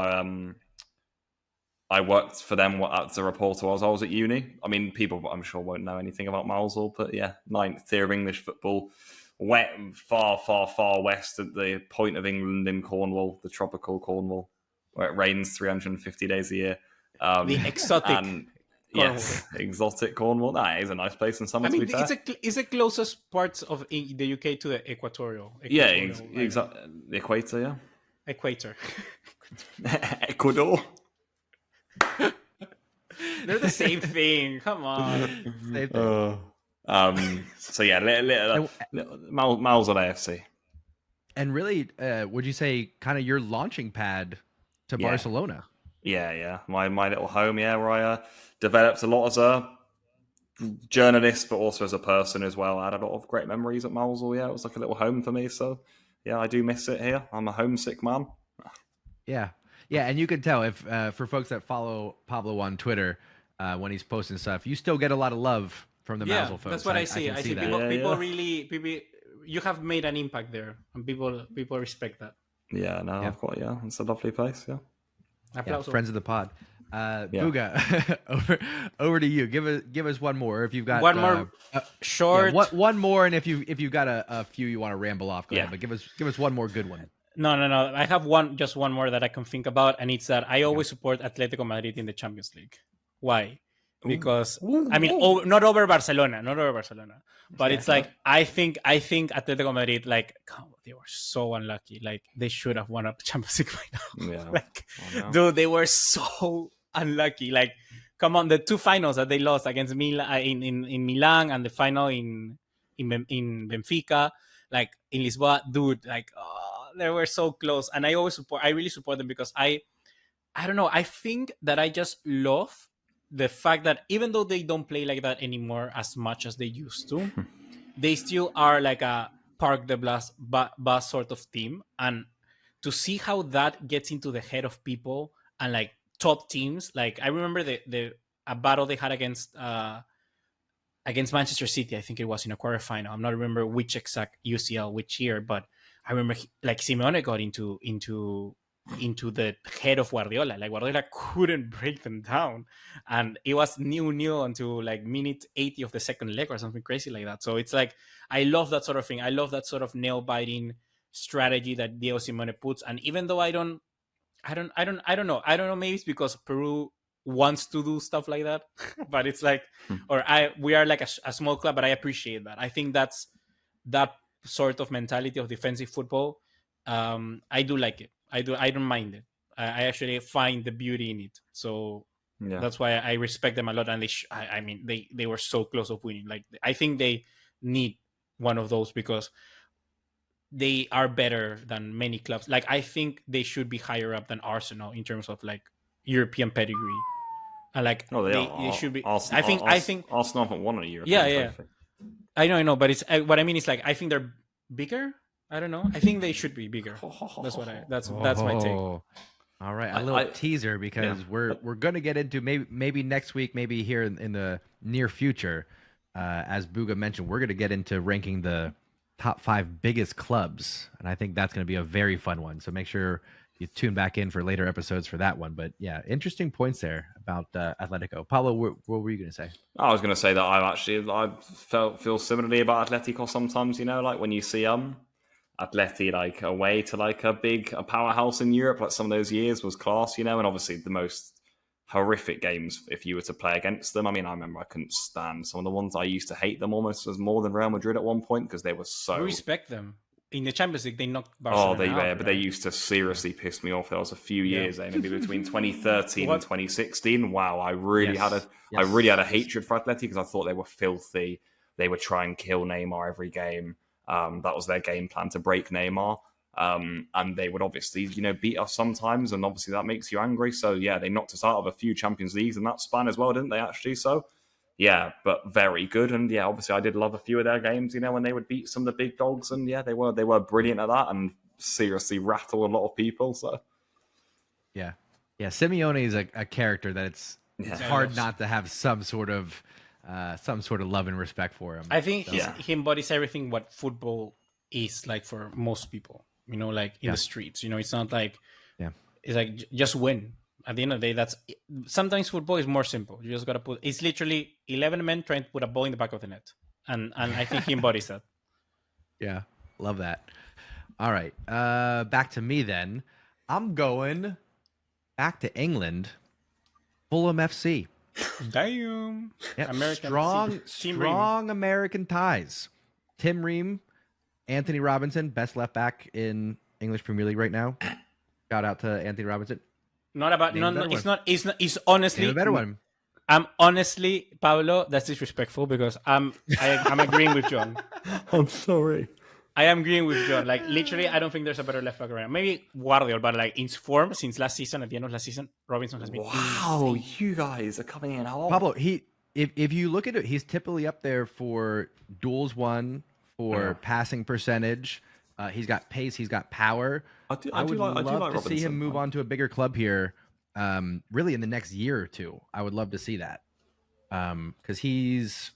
I worked for them as a reporter while I was at uni. I mean, people I'm sure won't know anything about Mausel, but yeah, 9th tier of English football, far, far, far west at the point of England in Cornwall, the tropical Cornwall, where it rains 350 days a year. The exotic. Yes, exotic Cornwall. That is a nice place in summer. I mean, to be fair. it's the closest parts of the UK to the equatorial. Yeah, exactly. The equator, yeah. Equator. Ecuador. They're the same thing. Come on. Same thing. So yeah, Miles on AFC. And really, would you say kind of your launching pad to Barcelona? Yeah. My little home, where I developed a lot as a journalist, but also as a person as well. I had a lot of great memories at Mausel. Yeah, it was like a little home for me. So yeah, I do miss it here. I'm a homesick man. Yeah, and you can tell if for folks that follow Pablo on Twitter, when he's posting stuff, you still get a lot of love from the Mausel folks. That's what I see. I see that. People really, you have made an impact there, and people respect that. Yeah, no, I've got it's a lovely place. Yeah. Friends of the pod. Buga, over to you. Give us one more if you've got one more short. One more, and if you got a few you want to ramble off, go ahead. But give us one more good one. No. I have just one more that I can think about, and it's that I always support Atletico Madrid in the Champions League. Why? Because I mean, not over Barcelona, but it's like I think Atletico Madrid, like, they were so unlucky. Like, they should have won up the Champions League right now. Yeah. Dude, they were so unlucky. Like, Come on, the two finals that they lost against Milan in Milan and the final in Benfica, like in Lisboa, dude, like they were so close. And I really support them because I don't know, I think that I just love the fact that even though they don't play like that anymore as much as they used to, they still are like a Park de Bus sort of team. And to see how that gets into the head of people and like top teams, like I remember a battle they had against Manchester City. I think it was in a quarterfinal. I'm not remember which exact UCL which year, but I remember like Simeone got into the head of Guardiola. Like Guardiola couldn't break them down, and it was 0-0 until like minute 80 of the second leg or something crazy like that. So it's like I love that sort of thing. I love that sort of nail biting strategy that Diego Simeone puts. And even though I don't know. Maybe it's because Peru wants to do stuff like that, but it's like, we are like a small club, but I appreciate that. I think that's that sort of mentality of defensive football. I do like it. I don't mind it. I actually find the beauty in it. So that's why I respect them a lot. And they were so close of winning. Like I think they need one of those because they are better than many clubs. Like I think they should be higher up than Arsenal in terms of like European pedigree. And like they should be. Arsenal, I think Arsenal haven't won a European trophy. I know, but it's what I mean is like I think they're bigger. I don't know. I think they should be bigger. That's my take. All right, a little teaser because we're going to get into maybe next week, maybe here in the near future. As Buga mentioned, we're going to get into ranking the top 5 biggest clubs, and I think that's going to be a very fun one. So make sure you tune back in for later episodes for that one. But yeah, interesting points there about Atletico. Pablo, what were you going to say? I was going to say that I feel similarly about Atletico sometimes. You know, like when you see Atleti like away to like a powerhouse in Europe, like some of those years was class. You know, and obviously the most horrific games if you were to play against them. I mean, I remember I couldn't stand some of the ones. I used to hate them almost as more than Real Madrid at one point because they were so. We respect them. In the Champions League, they knocked Barcelona out. But they used to seriously piss me off. There was a few years, maybe between 2013 and 2016. Wow, I really had a hatred for Atleti because I thought they were filthy. They would try and kill Neymar every game. That was their game plan to break Neymar. And they would obviously, beat us sometimes, and obviously that makes you angry. So yeah, they knocked us out of a few Champions Leagues in that span as well, didn't they? Actually, so. Yeah, but very good. And yeah, obviously I did love a few of their games, when they would beat some of the big dogs. And yeah, they were brilliant at that and seriously rattle a lot of people. So yeah. Simeone is a character that it's hard not to have some sort of love and respect for him. I think he embodies everything what football is like for most people, like in the streets, it's not like, it's like just win. At the end of the day, sometimes football is more simple. You just got to it's literally 11 men trying to put a ball in the back of the net. And I think he embodies that. Yeah, love that. All right, back to me then. I'm going back to England, Fulham FC. Damn. Yep. Strong American ties. Tim Ream, Anthony Robinson, best left back in English Premier League right now. Shout out to Anthony Robinson. It's honestly a better one. I'm honestly, Pablo, that's disrespectful because I'm agreeing with John. I'm sorry. I am agreeing with John. Like literally, I don't think there's a better left back around. Maybe Guardiola, but like in form since last season, at the end of last season, Robinson has been. Wow, insane. You guys are coming in hard. Pablo, if you look at it, he's typically up there for duels won, for passing percentage. He's got pace. He's got power. I would love to see him move on to a bigger club here. Really, in the next year or two, I would love to see that. Because he's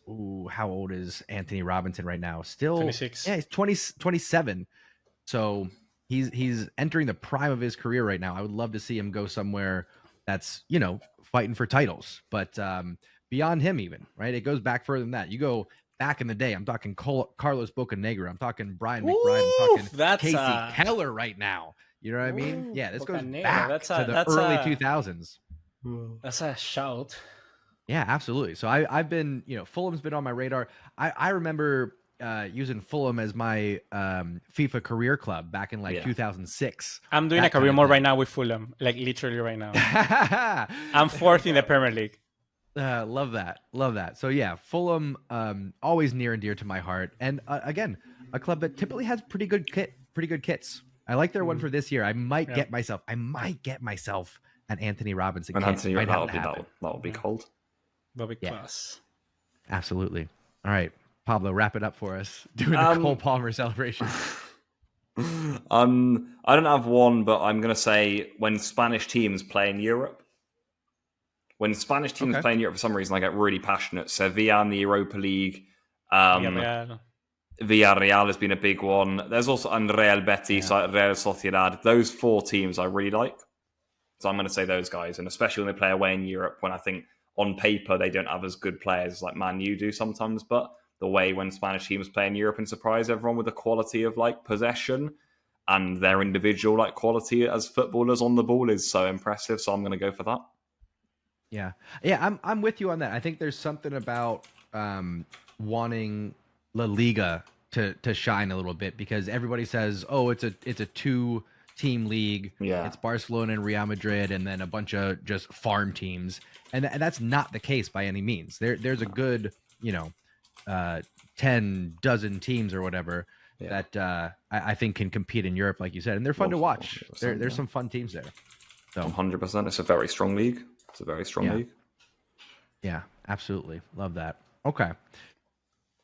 how old is Anthony Robinson right now? Still 26. Yeah, he's 27. So he's entering the prime of his career right now. I would love to see him go somewhere that's fighting for titles. But beyond him, even right, it goes back further than that. You go. Back in the day, I'm talking Carlos Bocanegra. I'm talking Brian McBride. I'm talking Casey Keller right now. You know what I mean? Yeah, this goes back to the early 2000s. That's a shout. Yeah, absolutely. So I've been, Fulham's been on my radar. I remember using Fulham as my FIFA career club back in 2006. I'm doing a career mode right now with Fulham, like literally right now. I'm fourth in the Premier League. Love that. Love that. So yeah, Fulham, always near and dear to my heart. And again, a club that typically has pretty good kits. I like their one for this year. I might Yeah. get myself an Anthony Robinson And kit. Anthony, Might have that'll to be happen. that'll be cold. That'll be Yeah. class. Absolutely. All right, Pablo, wrap it up for us. Doing a Cole Palmer celebration. I don't have one, but I'm going to say when Spanish teams play in Europe. When Spanish teams play in Europe, for some reason, I get really passionate. Sevilla in the Europa League. Villarreal. Villarreal has been a big one. There's also Real Betis, Real Sociedad. Those 4 teams I really like. So I'm going to say those guys. And especially when they play away in Europe, when I think on paper they don't have as good players like Man U do sometimes. But the way when Spanish teams play in Europe and surprise everyone with the quality of like possession and their individual like quality as footballers on the ball is so impressive. So I'm going to go for that. Yeah, I'm with you on that. I think there's something about wanting La Liga to shine a little bit because everybody says, "Oh, it's a 2-team league. Yeah, it's Barcelona and Real Madrid, and then a bunch of just farm teams." And that's not the case by any means. There's a good 10 dozen teams or whatever that I think can compete in Europe, like you said, and they're fun to watch. There's some fun teams there. So 100%. It's a very strong league. It's a very strong league. Yeah, absolutely. Love that. Okay.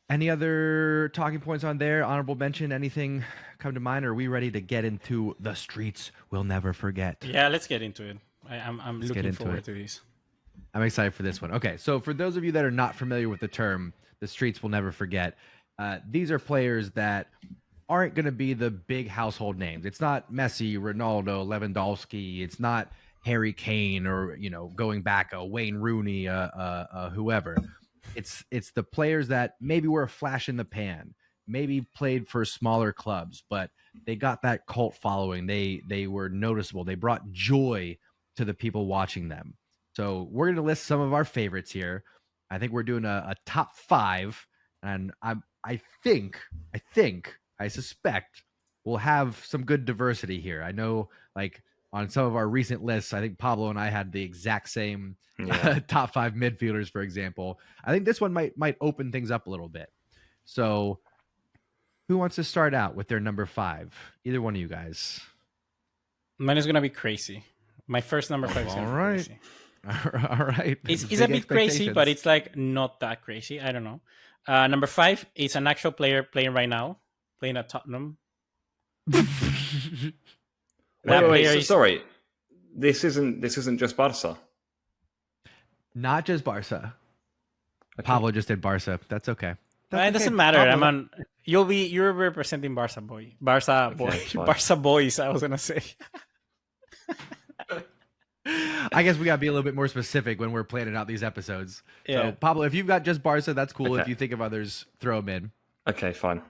Any other talking points on there? Honorable mention? Anything come to mind? Or are we ready to get into the streets we'll never forget? Yeah, let's get into it. I'm looking forward to this. I'm excited for this one. Okay, so for those of you that are not familiar with the term, the streets will never forget, these are players that aren't going to be the big household names. It's not Messi, Ronaldo, Lewandowski. It's not Harry Kane or, going back, Wayne Rooney, whoever. It's the players that maybe were a flash in the pan, maybe played for smaller clubs, but they got that cult following. They were noticeable. They brought joy to the people watching them. So we're going to list some of our favorites here. I think we're doing a top 5, and I suspect we'll have some good diversity here. I know, like, on some of our recent lists, I think Pablo and I had the exact same top 5 midfielders, for example. I think this one might open things up a little bit. So who wants to start out with their number 5? Either one of you guys. Mine is going to be crazy. My first number 5 is going to be crazy. All right. It's a bit crazy, but it's like not that crazy. I don't know. Number 5 is an actual player playing right now, playing at Tottenham. Wait, sorry. This isn't just Barca. Not just Barca. Okay. Pablo just did Barca. That's okay. It doesn't matter. You're representing Barca boy. Barca boys, I was gonna say. I guess we gotta be a little bit more specific when we're planning out these episodes. Yeah. So Pablo, if you've got just Barca, that's cool. Okay. If you think of others, throw them in. Okay, fine.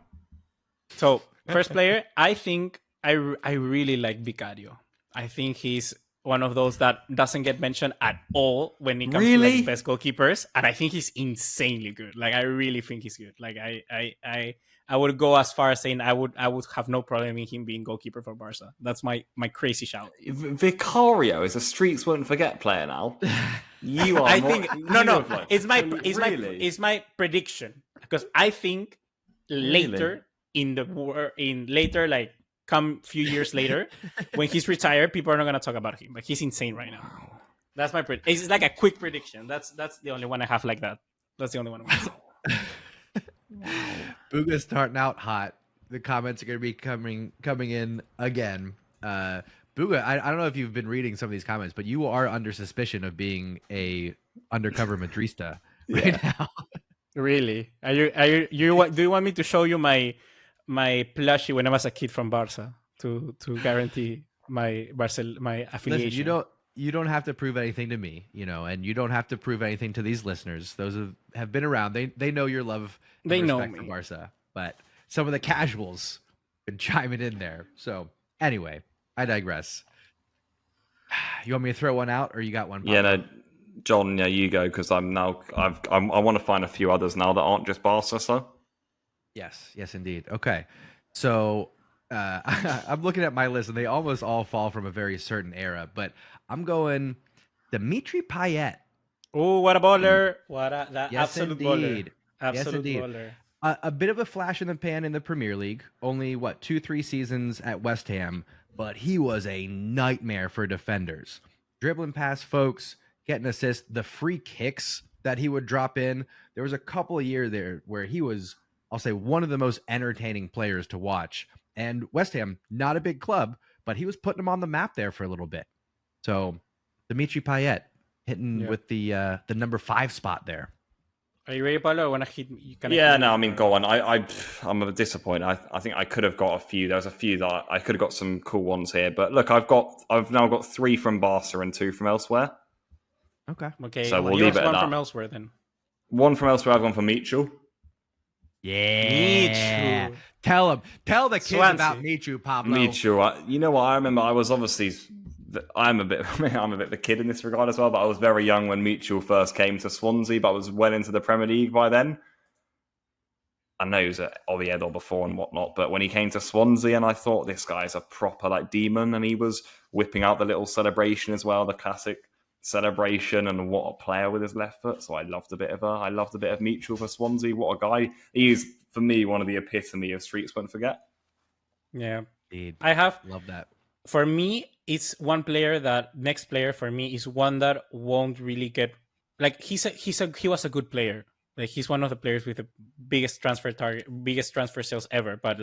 So first player, I think I really like Vicario. I think he's one of those that doesn't get mentioned at all when it comes to like best goalkeepers, and I think he's insanely good. Like I really think he's good. Like I would go as far as saying I would have no problem in him being goalkeeper for Barca. That's my crazy shout. Vicario is a streets won't forget player now. You are. It's my prediction because I think later like come few years later when he's retired, people are not going to talk about him. But he's insane right now. That's my prediction. It's like a quick prediction. That's the only one I have like that. That's the only one. Buga's starting out hot. The comments are going to be coming in again. Buga, I don't know if you've been reading some of these comments, but you are under suspicion of being a undercover Madrista right now. Really? Are you do you want me to show you my plushie when I was a kid from Barca to guarantee my affiliation? Listen, you don't have to prove anything to me, and you don't have to prove anything to these listeners. Those have been around. They know your love and respect for Barca, but some of the casuals been chiming in there. So anyway, I digress. You want me to throw one out, or you got one? Pablo? Yeah, no, John. Yeah, you go because I want to find a few others now that aren't just Barca. So. Yes, indeed. Okay, so I'm looking at my list, and they almost all fall from a very certain era, but I'm going Dimitri Payet Oh, what a baller! That Yes, absolute indeed. baller. Absolute Yes, indeed. baller. A bit of a flash in the pan in the Premier League. Only, 2-3 seasons at West Ham, but he was a nightmare for defenders. Dribbling past folks, getting assists, the free kicks that he would drop in. There was a couple of years there where he was, I'll say, one of the most entertaining players to watch. And West Ham, not a big club, but he was putting them on the map there for a little bit. So, Dimitri Payet hitting with the number 5 spot there. Are you ready, Paulo? I want to hit. No, I mean, go on. I'm a bit disappointed. I think I could have got a few. There's a few that I could have got some cool ones here. But look, I've now got 3 from Barca and 2 from elsewhere. Okay. So we'll leave it at one that. from elsewhere then. 1 from elsewhere. I've gone for Mitchell. Yeah. Michu. Tell the kids Swansea. about Michu, Pablo. Michu. You know what? I remember I was obviously... I'm a bit of a kid in this regard as well, but I was very young when Mitchell first came to Swansea, but I was well into the Premier League by then. I know he was at Oviedo before and whatnot, but when he came to Swansea, and I thought this guy's a proper demon, and he was whipping out the little celebration as well, the classic celebration, and what a player with his left foot. So I loved a bit of Mitchell for Swansea. What a guy! He is, for me, one of the epitome of streets won't forget. Yeah, Indeed. I have. Love that. For me, it's one player that next player for me is one that won't really get he was a good player. Like he's one of the players with the biggest transfer sales ever. But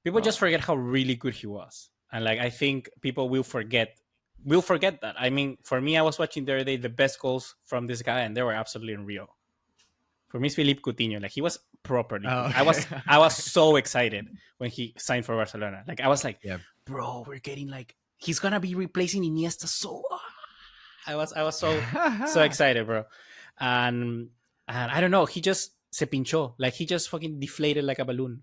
people just forget how really good he was, and I think people will forget that. I mean, for me, I was watching the other day the best goals from this guy, and they were absolutely unreal. For me, it's Philippe Coutinho. He was properly. Oh, okay. I was so excited when he signed for Barcelona. I was like, yeah. Bro, we're getting he's gonna be replacing Iniesta. So I was so excited, bro. And I don't know. He just se pinchó. He just fucking deflated like a balloon.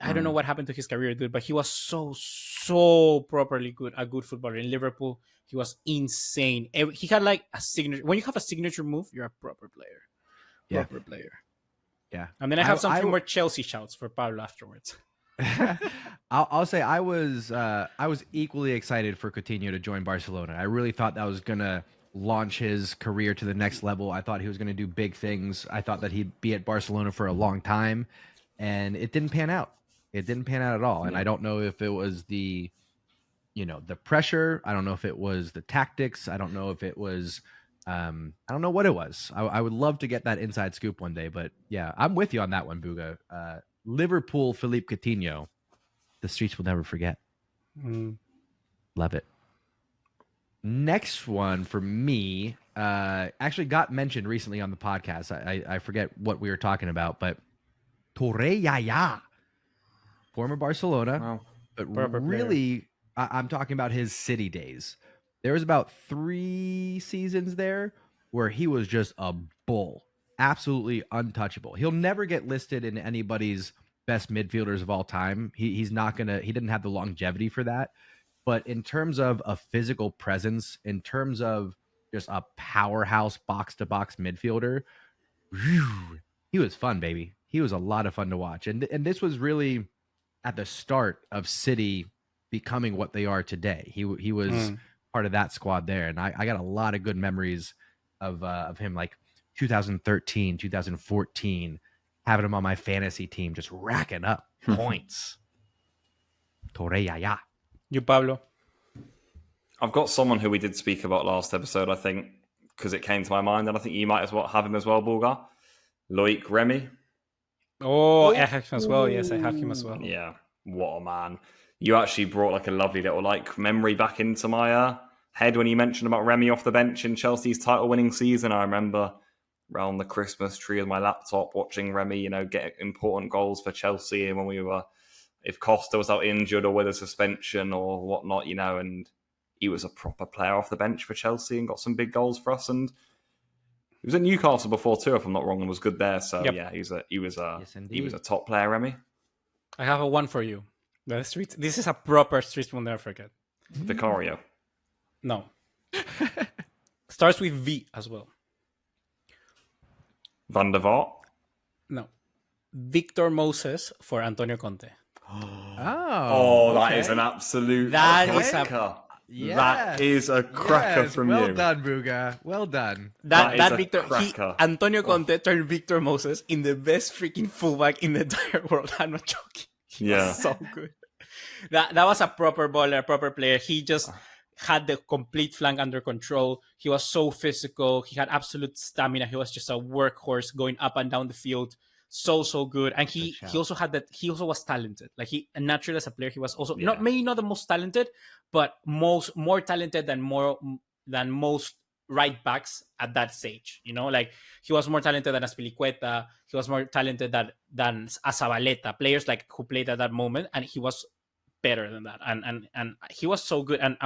I don't know what happened to his career, dude. But he was so properly good, a good footballer in Liverpool. He was insane. He had a signature. When you have a signature move, you're a proper player. Proper player. Yeah. And then I have some more Chelsea shouts for Pablo afterwards. I'll say I was equally excited for Coutinho to join Barcelona. I really thought that was gonna launch his career to the next level. I thought he was gonna do big things. I thought that he'd be at Barcelona for a long time, and it didn't pan out. It didn't pan out at all. And I don't know if it was the pressure. I don't know if it was the tactics. I don't know if it was. I don't know what it was. I would love to get that inside scoop one day, but yeah, I'm with you on that one, Buga. Liverpool, Philippe Coutinho. The streets will never forget. Love it. Next one for me actually got mentioned recently on the podcast. I forget what we were talking about, but Torre Yaya, former Barcelona, Wow. but really, I'm talking about his City days. There was about 3 seasons there where he was just a bull, absolutely untouchable. He'll never get listed in anybody's best midfielders of all time. He didn't have the longevity for that. But in terms of a physical presence, in terms of just a powerhouse box-to-box midfielder, he was fun, baby. He was a lot of fun to watch. And this was really at the start of City becoming what they are today. He was part of that squad there. And I got a lot of good memories of him, 2013, 2014, having him on my fantasy team, just racking up points. Torre Yaya. You, Pablo? I've got someone who we did speak about last episode, I think, because it came to my mind, and I think you might as well have him as well, Bulgar. Loic Remy. Oh, I have him as well. Yes, I have him as well. Yeah, what a man. You actually brought a lovely little memory back into my head when you mentioned about Remy off the bench in Chelsea's title-winning season. I remember around the Christmas tree with my laptop watching Remy, get important goals for Chelsea, and when if Costa was out injured or with a suspension or whatnot, and he was a proper player off the bench for Chelsea and got some big goals for us. And he was at Newcastle before too, if I'm not wrong, and was good there. So yeah, he was a top player, Remy. I have a one for you. This is a proper street we'll never forget. Vicario. No. Starts with V as well. Van der Vaart. No. Victor Moses for Antonio Conte. Oh, that is an absolute. That is That is a cracker from well you. Done, Buga. Well done. That is a Victor, cracker. Antonio Conte turned Victor Moses in the best freaking fullback in the entire world. I'm not joking. He was so good. That was a proper baller, a proper player. He just had the complete flank under control. He was so physical. He had absolute stamina. He was just a workhorse going up and down the field. So good. And he also had that. He also was talented. Like and naturally as a player, he was also maybe not the most talented, but more talented than most right backs at that stage. You know, like he was more talented than Aspilicueta. He was more talented than Azabaleta, players like who played at that moment, and he was better than that. And he was so good and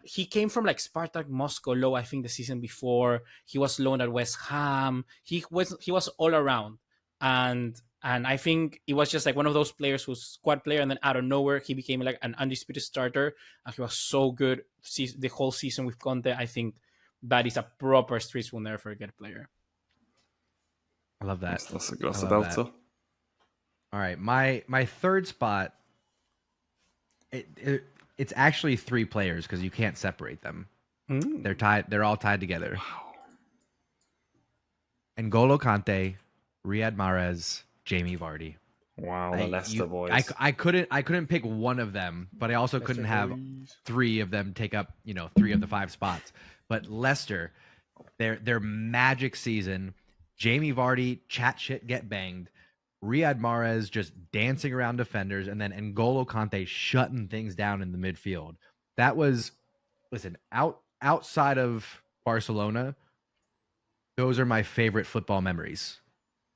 he came from like Spartak Moscow low, I think the season before. He was loaned at West Ham. He was all around. And I think it was just like one of those players who's squad player, and then out of nowhere he became like an undisputed starter, and he was so good the whole season with Conte. I think that is a proper streets will never forget player. I love that. That's a belter. All right, my third spot. It's actually 3 players because you can't separate them. They're tied. They're all tied together. Wow. N'Golo Kante, Riyad Mahrez, Jamie Vardy. Wow, the Leicester boys. I couldn't pick one of them, but I also couldn't have 3 of them take up 3 of the 5 spots. But Leicester, their magic season. Jamie Vardy, chat shit, get banged. Riyad Mahrez just dancing around defenders, and then N'Golo Kante shutting things down in the midfield. That was, outside of Barcelona, those are my favorite football memories.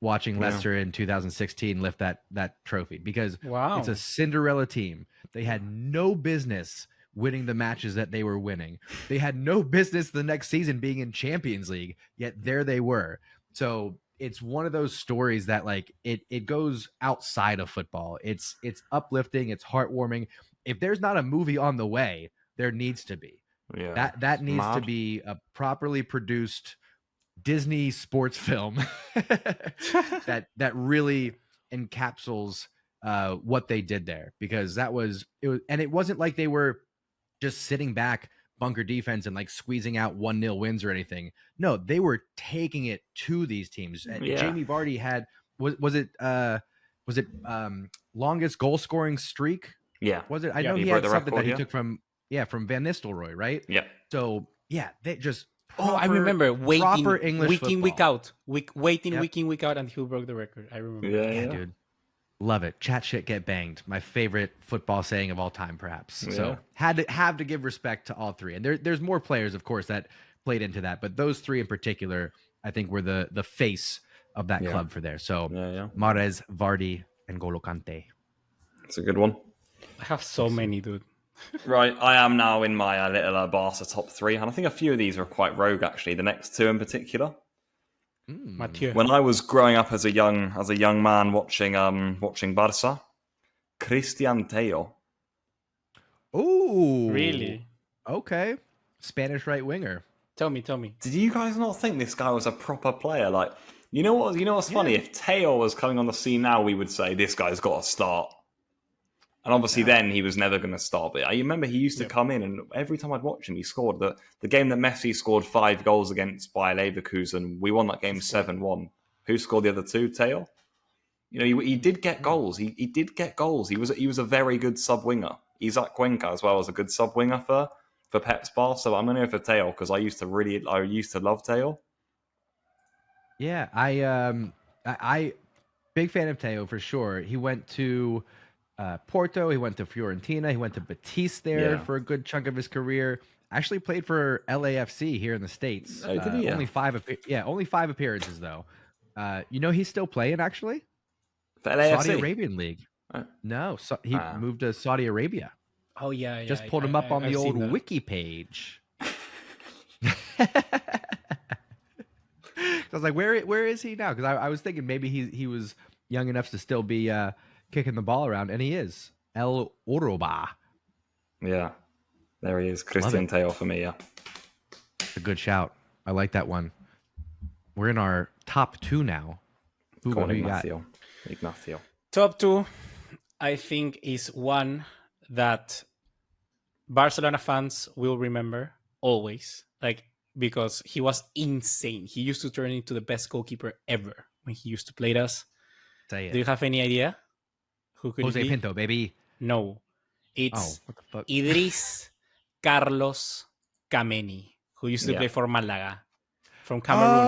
Watching Leicester in 2016 lift that trophy, because it's a Cinderella team. They had no business winning the matches that they were winning. They had no business the next season being in Champions League, yet there they were. So it's one of those stories that like it goes outside of football. It's uplifting, it's heartwarming. If there's not a movie on the way, there needs to be. Yeah. That needs to be a properly produced Disney sports film that really encapsulates what they did there, because it was, and it wasn't like they were just sitting back, bunker defense, and like squeezing out 1-0 wins or anything. No, they were taking it to these teams. Jamie Vardy had was it longest goal scoring streak? Yeah. Was it? I know he had something that he took from Van Nistelrooy, right? Yeah. So they just I remember waiting week in, week out, week in, week out, and he broke the record. I remember. Yeah, dude. Love it. Chat shit, get banged. My favorite football saying of all time, perhaps. Yeah. So have to give respect to all 3. And there's more players, of course, that played into that, but those 3 in particular, I think, were the face of that club for there. So Mahrez, Vardy, and N'Golo Kante. It's a good one. I have so many, dude. Right, I am now in my little Barca top 3, and I think a few of these are quite rogue. Actually, the next 2 in particular. Mathieu. When I was growing up as a young man watching Barça, Christian Teo. Oh, really? Okay, Spanish right winger. Tell me. Did you guys not think this guy was a proper player? Like, you know what's funny? If Teo was coming on the scene now, we would say this guy's got to start. And obviously then he was never going to start. But I remember he used to come in, and every time I'd watch him, he scored. The game that Messi scored 5 goals against Bayer Leverkusen, we won that game 7-1. Who scored the other 2? Teo? He did get goals. He did get goals. He was a very good sub-winger. Isaac Cuenca as well as a good sub-winger for Pep's Barca. So I'm going to go for Teo because I used to love Teo. Yeah, I big fan of Teo for sure. He went to Porto, he went to Fiorentina, he went to Betis there for a good chunk of his career. Actually played for LAFC here in the States. Oh, did he? Only 5 appearances though. He's still playing actually. For LAFC? Saudi Arabian League. No, he moved to Saudi Arabia. Oh yeah. Just pulled him up on the old wiki page. I was like, where is he now? Because I was thinking maybe he was young enough to still be kicking the ball around, and he is. El Oroba. Yeah, there he is. Christian Teo for me, yeah. It's a good shout. I like that one. We're in our top 2 now. Who you got? Ignacio. Top 2, I think, is one that Barcelona fans will remember always, like, because he was insane. He used to turn into the best goalkeeper ever when he used to play us. Say Do you it. have any idea who could it Jose be? Pinto, baby. No, Oh, it's what the fuck? Idris Carlos Kameni, who used to Yeah. play for Malaga from Cameroon.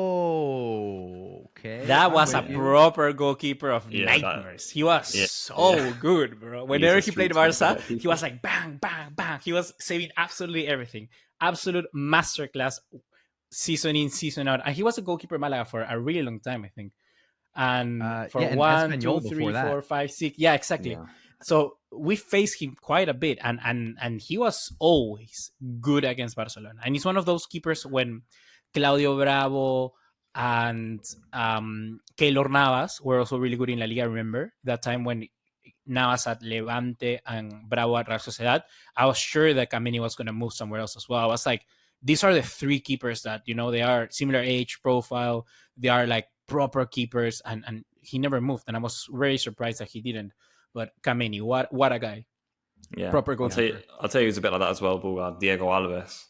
Oh, okay. That I'm was a with you. proper goalkeeper of Yeah, that- nightmares. He was yeah, so yeah. good, bro. Whenever a he played street smart Barca, keeper. he was like bang, bang, bang. He was saving absolutely everything. Absolute masterclass season in, season out. And he was a goalkeeper in Malaga for a really long time, I think. And for yeah, and 1, Espanyol 2, 3, before that. 4, 5, 6. Yeah, exactly. Yeah. So we faced him quite a bit, and he was always good against Barcelona. And he's one of those keepers when Claudio Bravo and Keylor Navas were also really good in La Liga. I remember that time when Navas at Levante and Bravo at Real Sociedad. I was sure that Kameni was going to move somewhere else as well. I was like, these are the three keepers that, you know, they are similar age profile. They are like proper keepers, and he never moved. And I was very surprised that he didn't. But Kameni, what a guy. Yeah. Proper I'll tell goalkeeper. you who's a bit like that as well, Bulgar. Diego Alves.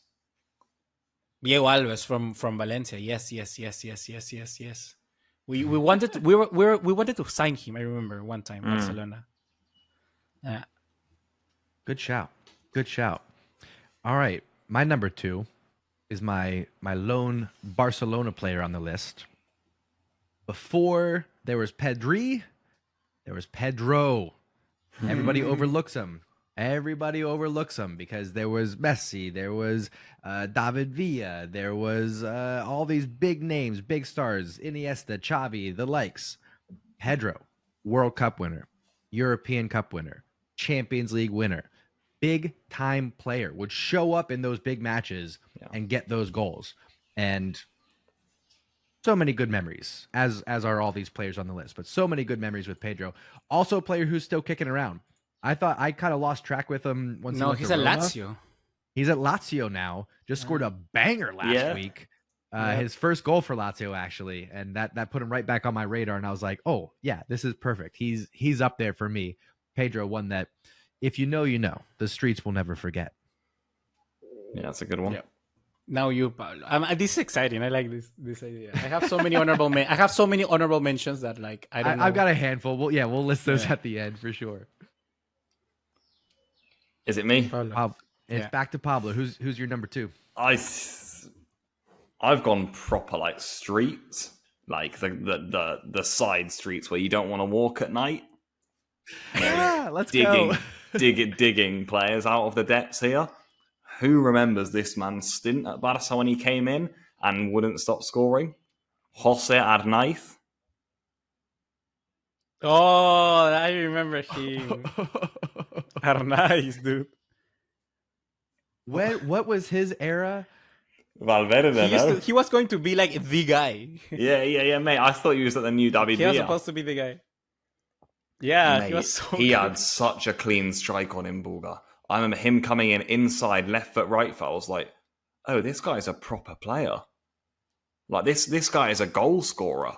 Diego Alves from Valencia. Yes. We wanted to, we wanted to sign him. I remember one time Barcelona. Yeah. Good shout. Good shout. All right. My number 2 is my lone Barcelona player on the list. Before there was Pedri, there was Pedro. Everybody overlooks him. Everybody overlooks him because there was Messi, there was David Villa, there was all these big names, big stars, Iniesta, Xavi, the likes. Pedro, World Cup winner, European Cup winner, Champions League winner, big time player, would show up in those big matches and get those goals. And so many good memories, as are all these players on the list, but so many good memories with Pedro. Also a player who's still kicking around. I thought I kind of lost track with him once. No, he's at Lazio. He's at Lazio now. Just scored a banger last week. His first goal for Lazio, actually, and that put him right back on my radar. And I was like, oh yeah, this is perfect. He's up there for me. Pedro, one that, if you know, you know. The streets will never forget. Yeah, that's a good one. Yep. Now you, Pablo. This is exciting. I like this idea. I have so many honorable mentions that, like, I don't know. I've got a handful. We'll list those at the end for sure. Is it me? Pablo. It's back to Pablo. Who's your number 2? I've gone proper like streets, like the side streets where you don't want to walk at night. Let's go. digging players out of the depths here. Who remembers this man's stint at Barca when he came in and wouldn't stop scoring? Jose Arnaiz. Oh, I remember him. Arnaiz, dude. What was his era? Valverde, He was going to be like the guy. Yeah, mate. I thought he was at the new David He was Villa. supposed to be the guy. Yeah, Mate, he was so he good. had such a clean strike on him, Bulgar. I remember him coming in inside, left foot, right foot. I was like, oh, this guy's a proper player. Like, this guy is a goal scorer.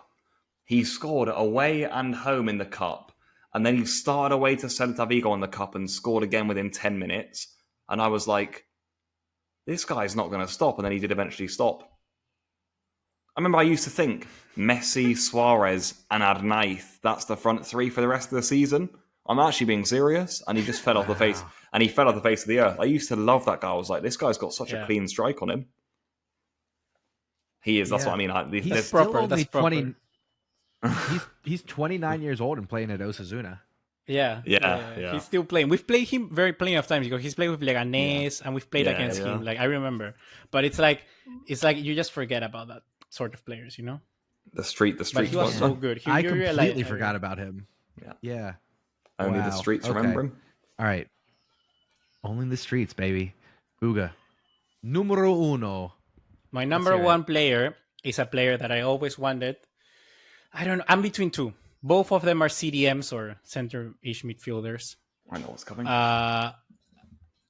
He scored away and home in the cup. And then he started away to Celta Vigo in the cup and scored again within 10 minutes. And I was like, this guy's not going to stop. And then he did eventually stop. I remember I used to think Messi, Suarez, and Arnaiz, that's the front three for the rest of the season. I'm actually being serious. And he just fell off the face. And he fell off the face of the earth. I used to love that guy. I was like, this guy's got such a clean strike on him. He is. That's what I mean. Like, He's proper. still only That's 20. He's 29 years old and playing at Osasuna. Yeah. He's still playing. We've played him plenty of times because he's played with Leganés and we've played against him. Like, I remember. But it's like you just forget about that sort of players, you know? The streets. But he was so good. I completely forgot about him. Yeah. Only the streets remember him. All right. Only the streets, baby. Buga. Numero uno. My number one player is a player that I always wanted. I don't know. I'm between two. Both of them are CDMs or center-ish midfielders. I know what's coming.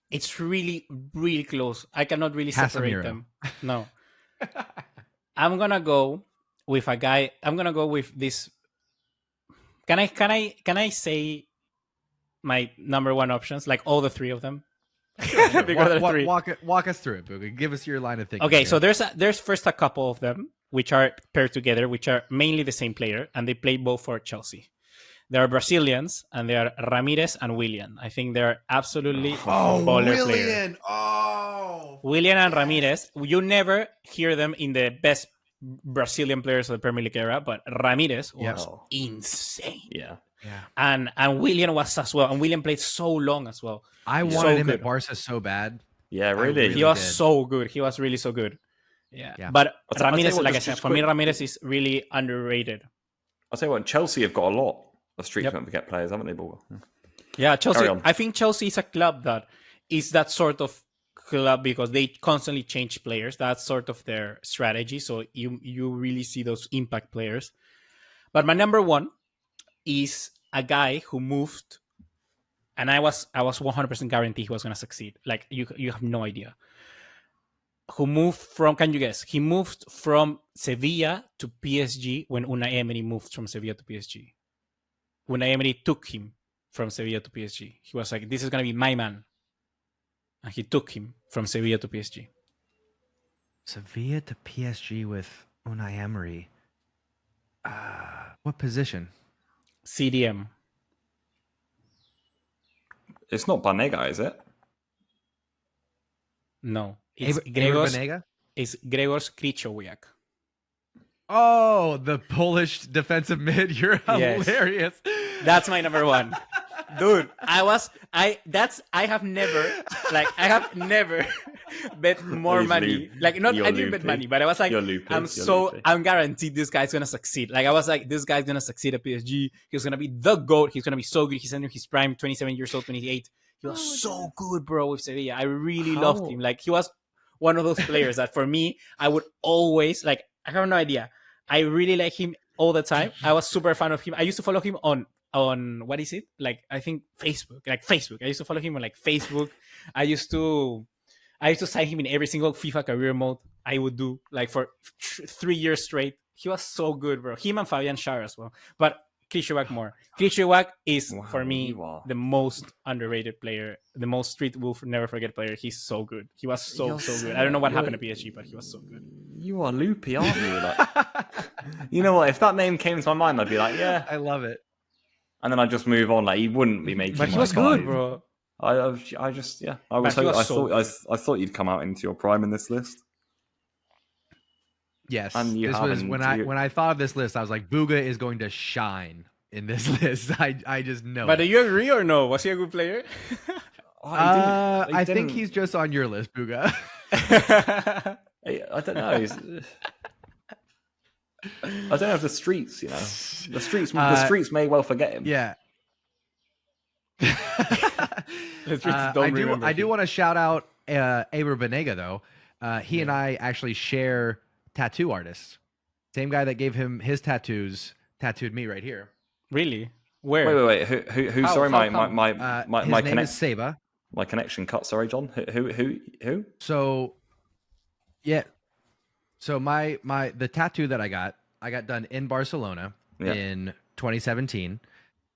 It's really, really close. I cannot really separate them. No. I'm gonna go with a guy. I'm gonna go with this. Can I say my number one options? Like all the three of them? Because there are three. Walk us through it, Boogie. Give us your line of thinking. Okay, here. so there's first a couple of them which are paired together, which are mainly the same player, and they play both for Chelsea. They are Brazilians, and they are Ramirez and Willian. I think they're absolutely baller players. Willian and Ramirez. You never hear them in the best Brazilian players of the Premier League era, but Ramirez was insane. Yeah. And Willian was as well. And Willian played so long as well. I wanted him at Barca so bad. Yeah, really. He was so good. He was really so good. Yeah. But Ramirez, like I said, for me, Ramirez is really underrated. I'll tell you what, Chelsea have got a lot of street don't forget players, haven't they, Bulga? Yeah, Chelsea. I think Chelsea is a club that is that sort of club because they constantly change players. That's sort of their strategy. So you really see those impact players. But my number one is a guy who moved, and I was 100% guaranteed he was going to succeed. Like you have no idea. Who moved from? Can you guess? He moved from Sevilla to PSG when Unai Emery moved from Sevilla to PSG. Unai Emery took him from Sevilla to PSG. He was like, "This is going to be my man," and he took him from Sevilla to PSG. Sevilla to PSG with Unai Emery. What position? CDM. It's not Banega, is it? No. It's Banega? It's Grzegorz Krychowiak. Oh, the Polish defensive mid. You're hilarious. That's my number one. Dude, I have never bet more money. Like, not, I didn't bet money, but I was like, I'm guaranteed this guy's going to succeed. Like, I was like, this guy's going to succeed at PSG. He's going to be the GOAT. He's going to be so good. He's in his prime, 27 years old, 28. He was so good, bro, with Sevilla. I really loved him. Like, he was one of those players that for me, I would always, like, I have no idea. I really like him all the time. I was super fan of him. I used to follow him on what is it? Like, I think Facebook. I used to follow him on like Facebook. I used to sign him in every single FIFA career mode I would do, like, for 3 years straight. He was so good, bro. Him and Fabian Schär as well. But Krychowiak more. Krychowiak is, for me, the most underrated player, the most street will never forget player. He's so good. He was so good. I don't know what happened to PSG, but he was so good. You are loopy, aren't you? Like, you know what? If that name came to my mind, I'd be like, yeah. I love it. And then I'd just move on. Like, he wouldn't be making. But he was good, bro. I thought you'd come out into your prime in this list. Yes, and this was when I thought of this list. I was like, Booga is going to shine in this list. I just know. But do you agree or no? Was he a good player? I think he's just on your list, Booga. I don't know. I don't know if the streets, the streets may well forget him. Yeah. I do want to shout out Eber Banega though. He and I actually share tattoo artists. Same guy that gave him his tattoos tattooed me right here. Really? Where? Wait. Who? Sorry, my his name is Seba. My connection cut. Sorry, John. Who? So, yeah. So the tattoo that I got done in Barcelona in 2017,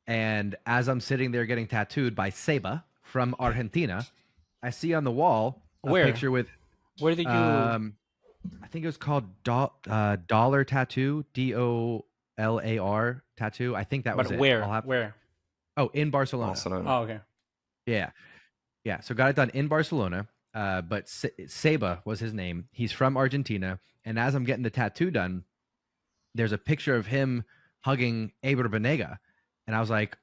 and as I'm sitting there getting tattooed by Seba from Argentina, I see on the wall a picture with. Where did you? I think it was called Dollar Tattoo, DOLAR Tattoo. I think that was it. Where? Oh, in Barcelona. Oh, okay. Yeah. So got it done in Barcelona. But Seba was his name. He's from Argentina. And as I'm getting the tattoo done, there's a picture of him hugging Eber Banega. And I was like,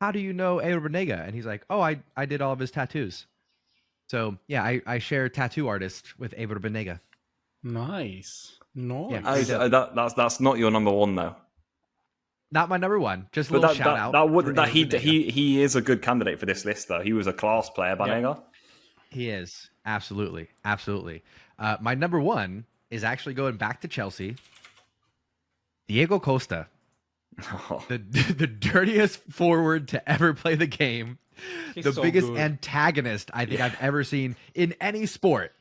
how do you know Eber Banega? And he's like, oh, I did all of his tattoos. So, yeah, I share tattoo artist with Eber Banega. Nice. Yeah, that's not your number one, though. Not my number one. Just a little shout out. He is a good candidate for this list, though. He was a class player, Banega. Yeah. He is. Absolutely. My number one is actually going back to Chelsea. Diego Costa. The dirtiest forward to ever play the game. He's the biggest antagonist I think I've ever seen in any sport.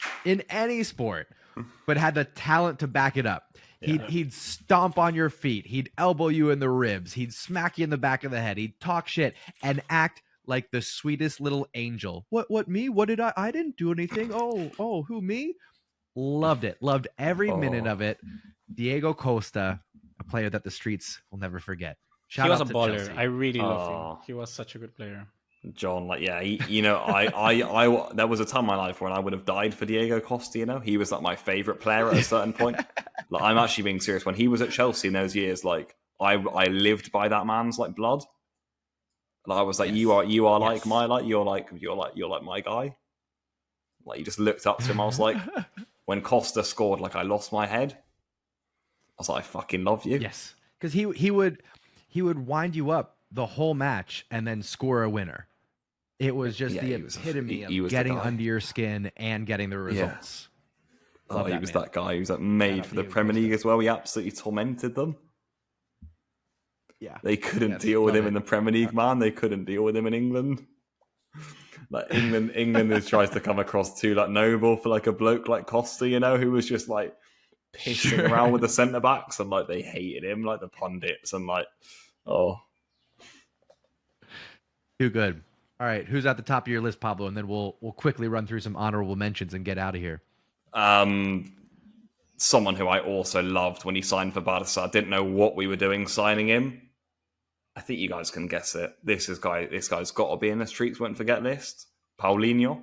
But had the talent to back it up. Yeah. He'd stomp on your feet. He'd elbow you in the ribs. He'd smack you in the back of the head. He'd talk shit and act like the sweetest little angel. What me? What did I didn't do anything. Oh, who me? Loved it. Loved every minute of it. Diego Costa, a player that the streets will never forget. Shout he was a out to baller. Chelsea. I really love him. He was such a good player. John, like, yeah, I there was a time in my life when I would have died for Diego Costa. You know, he was like my favorite player at a certain point. Like, I'm actually being serious. When he was at Chelsea in those years, like, I lived by that man's like blood. Like, I was like, you are like my you're like my guy. Like, you just looked up to him. I was like, when Costa scored, like, I lost my head. I was like, I fucking love you. Yes, because he would wind you up the whole match and then score a winner. It was just the epitome of getting under your skin and getting the results. Yeah. He was that guy. He was like made for the Premier League as well. He absolutely tormented them. Yeah, they couldn't deal with him in the Premier League, man. They couldn't deal with him in England. Like, England tries to come across too like noble for like a bloke like Costa, you know, who was just like pissing around with the centre backs, and like they hated him, like the pundits, and like, oh, too good. All right, who's at the top of your list, Pablo? And then we'll quickly run through some honorable mentions and get out of here. Someone who I also loved when he signed for Barca. I didn't know what we were doing signing him. I think you guys can guess it. This guy's got to be in the Streets Won't Forget list. Paulinho.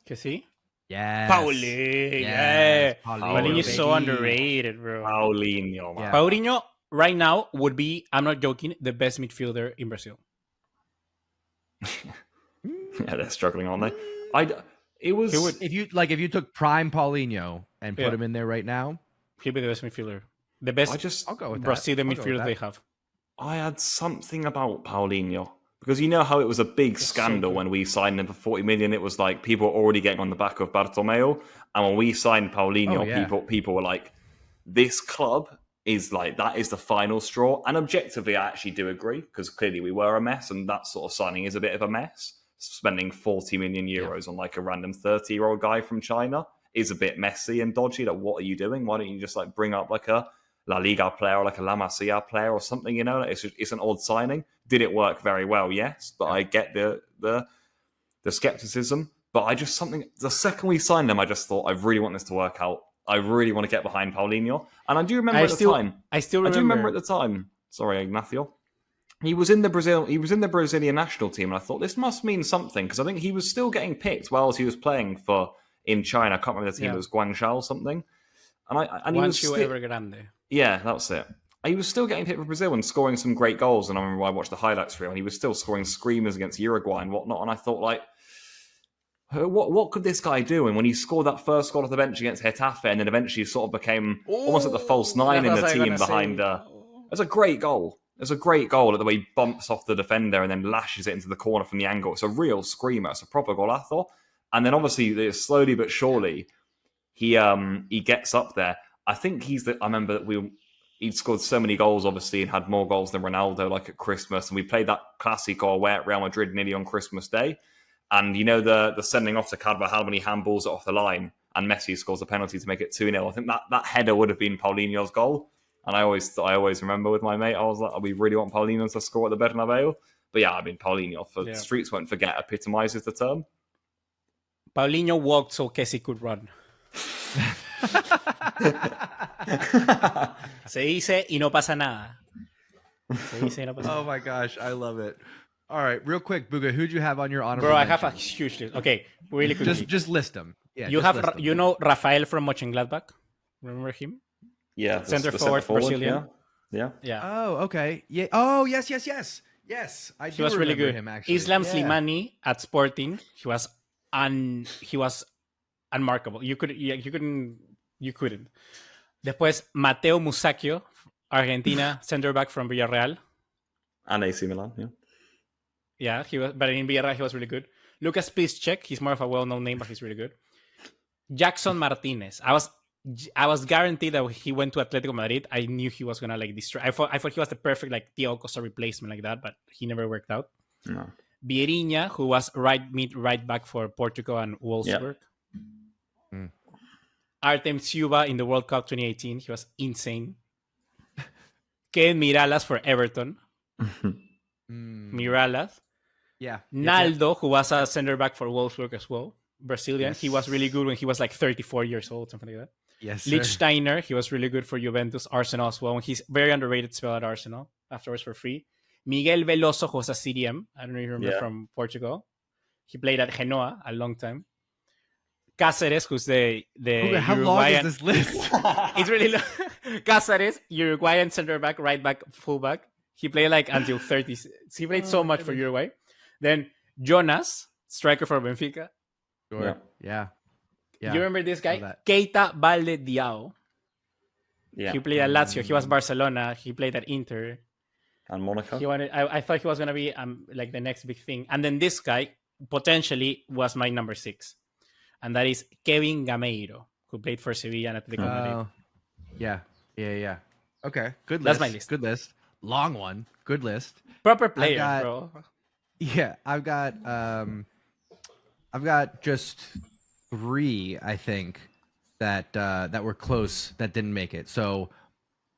Que sí? Yes. Paulinho. Yes. Yeah. Paulinho is so underrated, bro. Paulinho, man. Yeah. Paulinho right now would be, I'm not joking, the best midfielder in Brazil. Yeah, they're struggling, aren't they? If you took prime Paulinho and put him in there right now, he'd be the best midfielder. The best I'll go with Brazilian that. midfielder they have. I had something about Paulinho, because you know how it was a big scandal when we signed him for 40 million. It was like people were already getting on the back of Bartomeu, and when we signed Paulinho, people were like, "This club is like, that is the final straw." And objectively, I actually do agree, because clearly we were a mess, and that sort of signing is a bit of a mess. Spending 40 million euros on like a random 30-year-old guy from China is a bit messy and dodgy. Like, what are you doing? Why don't you just like bring up like a La Liga player or like a La Masia player or something, you know? It's an odd signing. Did it work very well? Yes, but I get the skepticism. But the second we signed him, I just thought, I really want this to work out. I really want to get behind Paulinho. And I do remember at the time. I do remember at the time. Sorry, Ignacio. He was in the Brazilian national team, and I thought, this must mean something, because I think he was still getting picked while he was playing in China. I can't remember the team. It was Guangzhou or something. And he was still, Evergrande. Yeah, that's it. He was still getting picked for Brazil and scoring some great goals. And I remember I watched the highlights for him, and he was still scoring screamers against Uruguay and whatnot. And I thought, like, what could this guy do? And when he scored that first goal off the bench against Getafe, and then eventually sort of became almost like the false nine in the team behind. It's a great goal. It's a great goal at the way he bumps off the defender and then lashes it into the corner from the angle. It's a real screamer. It's a proper goal, I thought. And then obviously, slowly but surely, he gets up there. I think I remember that he'd scored so many goals, obviously, and had more goals than Ronaldo, like at Christmas. And we played that Clásico away at Real Madrid nearly on Christmas Day. And you know the sending off to Carvajal when he handballs it off the line and Messi scores a penalty to make it 2-0. I think that header would have been Paulinho's goal. And I always remember with my mate, I was like, we really want Paulinho to score at the Bernabeu. But yeah, I mean, Paulinho, for Streets Won't Forget, epitomizes the term. Paulinho walked so Kessie could run. Se dice y no pasa nada. Oh my gosh, I love it. All right, real quick, Buga, who'd you have on your honorable mentions? mentions? I have a huge list. Okay, really quickly. Just list them. Yeah, you know Rafael from Mönchengladbach? Remember him? Yeah, center forward, Brazilian. Yeah. Oh, okay. Yeah. Oh, yes. Yes, I do. He was really good. Him, actually. Islam Slimani at Sporting. He was unmarkable. You couldn't. Después Mateo Musacchio, Argentina, center back from Villarreal. And AC Milan, yeah. Yeah, but in Villarreal he was really good. Lucas Piszczek, he's more of a well-known name, but he's really good. Jackson Martinez. I was guaranteed that when he went to Atletico Madrid, I knew he was gonna like destroy. I thought he was the perfect like Thiago Costa replacement like that, but he never worked out. No. Vieirinha, who was right back for Portugal and Wolfsburg. Yeah. Artem Ciuba in the World Cup 2018, he was insane. Ken Miralas for Everton. Miralas. Yeah. Naldo, who was a center back for Wolfsburg as well, Brazilian. Yes. He was really good when he was like 34 years old, something like that. Yes, sir. Lichtsteiner, he was really good for Juventus, Arsenal as well. And he's very underrated spell at Arsenal. Afterwards for free. Miguel Veloso, who was a CDM. I don't know if you remember from Portugal. He played at Genoa a long time. Cáceres, who's the How Uruguayan. long is this list? It's really long. Cáceres, Uruguayan center back, right back, full back. He played like until 30. He played so much for Uruguay. Then Jonas, striker for Benfica. Sure. Yeah. You remember this guy? that. Keita Balde Diao. Yeah. He played at Lazio. He was Barcelona. He played at Inter. And Monaco. I thought he was going to be like the next big thing. And then this guy potentially was my number 6. And that is Kevin Gameiro, who played for Sevilla and Atletico Madrid. Yeah. Okay, good list. That's my list. Good list. Long one. Good list. Proper player, bro. Yeah, I've got just 3, I think, that were close that didn't make it. So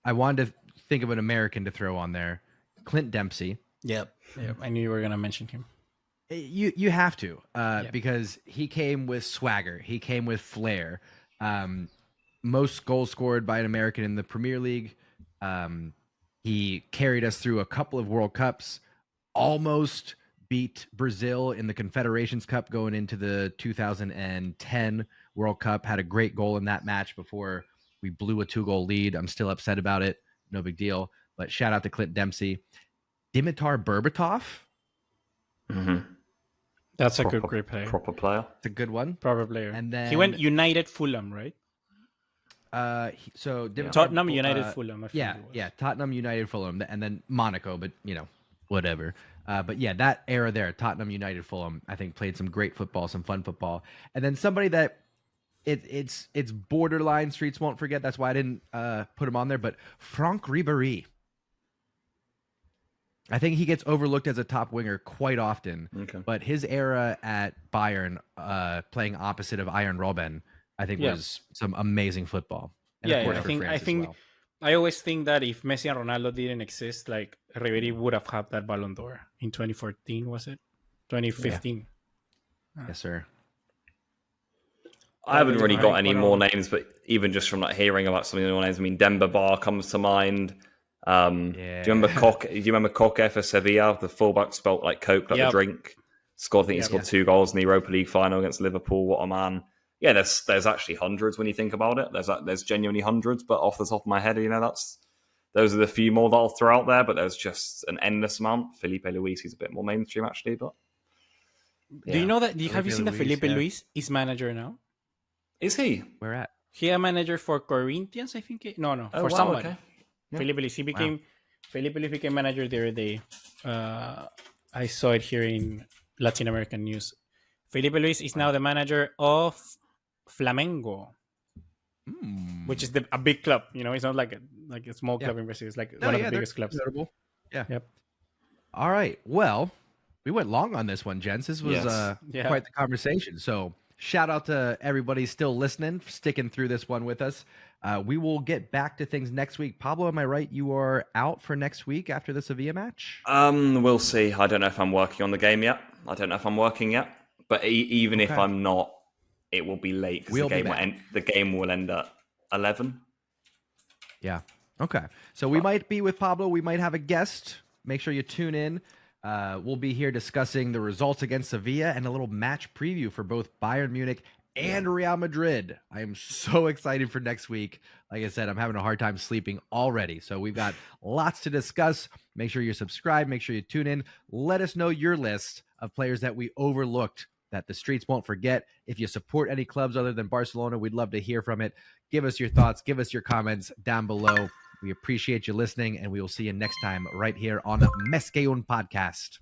I wanted to think of an American to throw on there. Clint Dempsey. Yep. I knew you were gonna mention him. You have to because he came with swagger. He came with flair. Most goals scored by an American in the Premier League. He carried us through a couple of World Cups. Almost beat Brazil in the Confederations Cup going into the 2010 World Cup. Had a great goal in that match before we blew a 2-goal lead. I'm still upset about it. No big deal. But shout out to Clint Dempsey. Dimitar Berbatov. Mm-hmm. That's a great player. Proper player. It's a good one. Proper player. And then he went United Fulham, right? Tottenham United Fulham. Yeah, Tottenham United Fulham, and then Monaco, but whatever. But yeah, that era there, Tottenham United Fulham, I think played some great football, some fun football, and then somebody that it's borderline streets won't forget. That's why I didn't put him on there. But Franck Ribéry, I think he gets overlooked as a top winger quite often. Okay. But his era at Bayern, playing opposite of Iron Robben, I think was some amazing football. And of course for France as well. I always think that if Messi and Ronaldo didn't exist, like Ribéry would have had that Ballon d'Or in 2014, was it? 2015. Yeah. Yes, sir. I haven't really got any more names, but even just from like hearing about some of the names, I mean, Demba Ba comes to mind. Do you remember Coque? Do you remember Coque for Sevilla? The fullback spelt like Coke, like the drink. Scored, I think he scored 2 goals in the Europa League final against Liverpool. What a man! Yeah, there's actually hundreds when you think about it. There's genuinely hundreds, but off the top of my head, those are the few more that I'll throw out there. But there's just an endless amount. Felipe Luis, he's a bit more mainstream actually, but do you know that? Have you seen that Felipe Luis is manager now? Is he? Where at? He a manager for Corinthians, I think. For someone. Okay. Yeah. Felipe Luis. Felipe Luis became manager the other day. I saw it here in Latin American news. Felipe Luis is now the manager of Flamengo, which is a big club. It's not like a small club in Brazil. It's like one of the biggest clubs. Notable. Yeah. Yep. All right. Well, we went long on this one, gents. This was quite the conversation. So shout out to everybody still listening, sticking through this one with us. We will get back to things next week. Pablo, am I right? You are out for next week after the Sevilla match? We'll see. I don't know if I'm working on the game yet. I don't know if I'm working yet. But even if I'm not, it will be late because the game will end at 11. Yeah. Okay. So we might be with Pablo. We might have a guest. Make sure you tune in. We'll be here discussing the results against Sevilla and a little match preview for both Bayern Munich and Real Madrid. I am so excited for next week. Like I said, I'm having a hard time sleeping already. So we've got lots to discuss. Make sure you're subscribed. Make sure you tune in. Let us know your list of players that we overlooked that the streets won't forget. If you support any clubs other than Barcelona, we'd love to hear from it. Give us your thoughts. Give us your comments down below. We appreciate you listening, and we will see you next time right here on Mesqueun Podcast.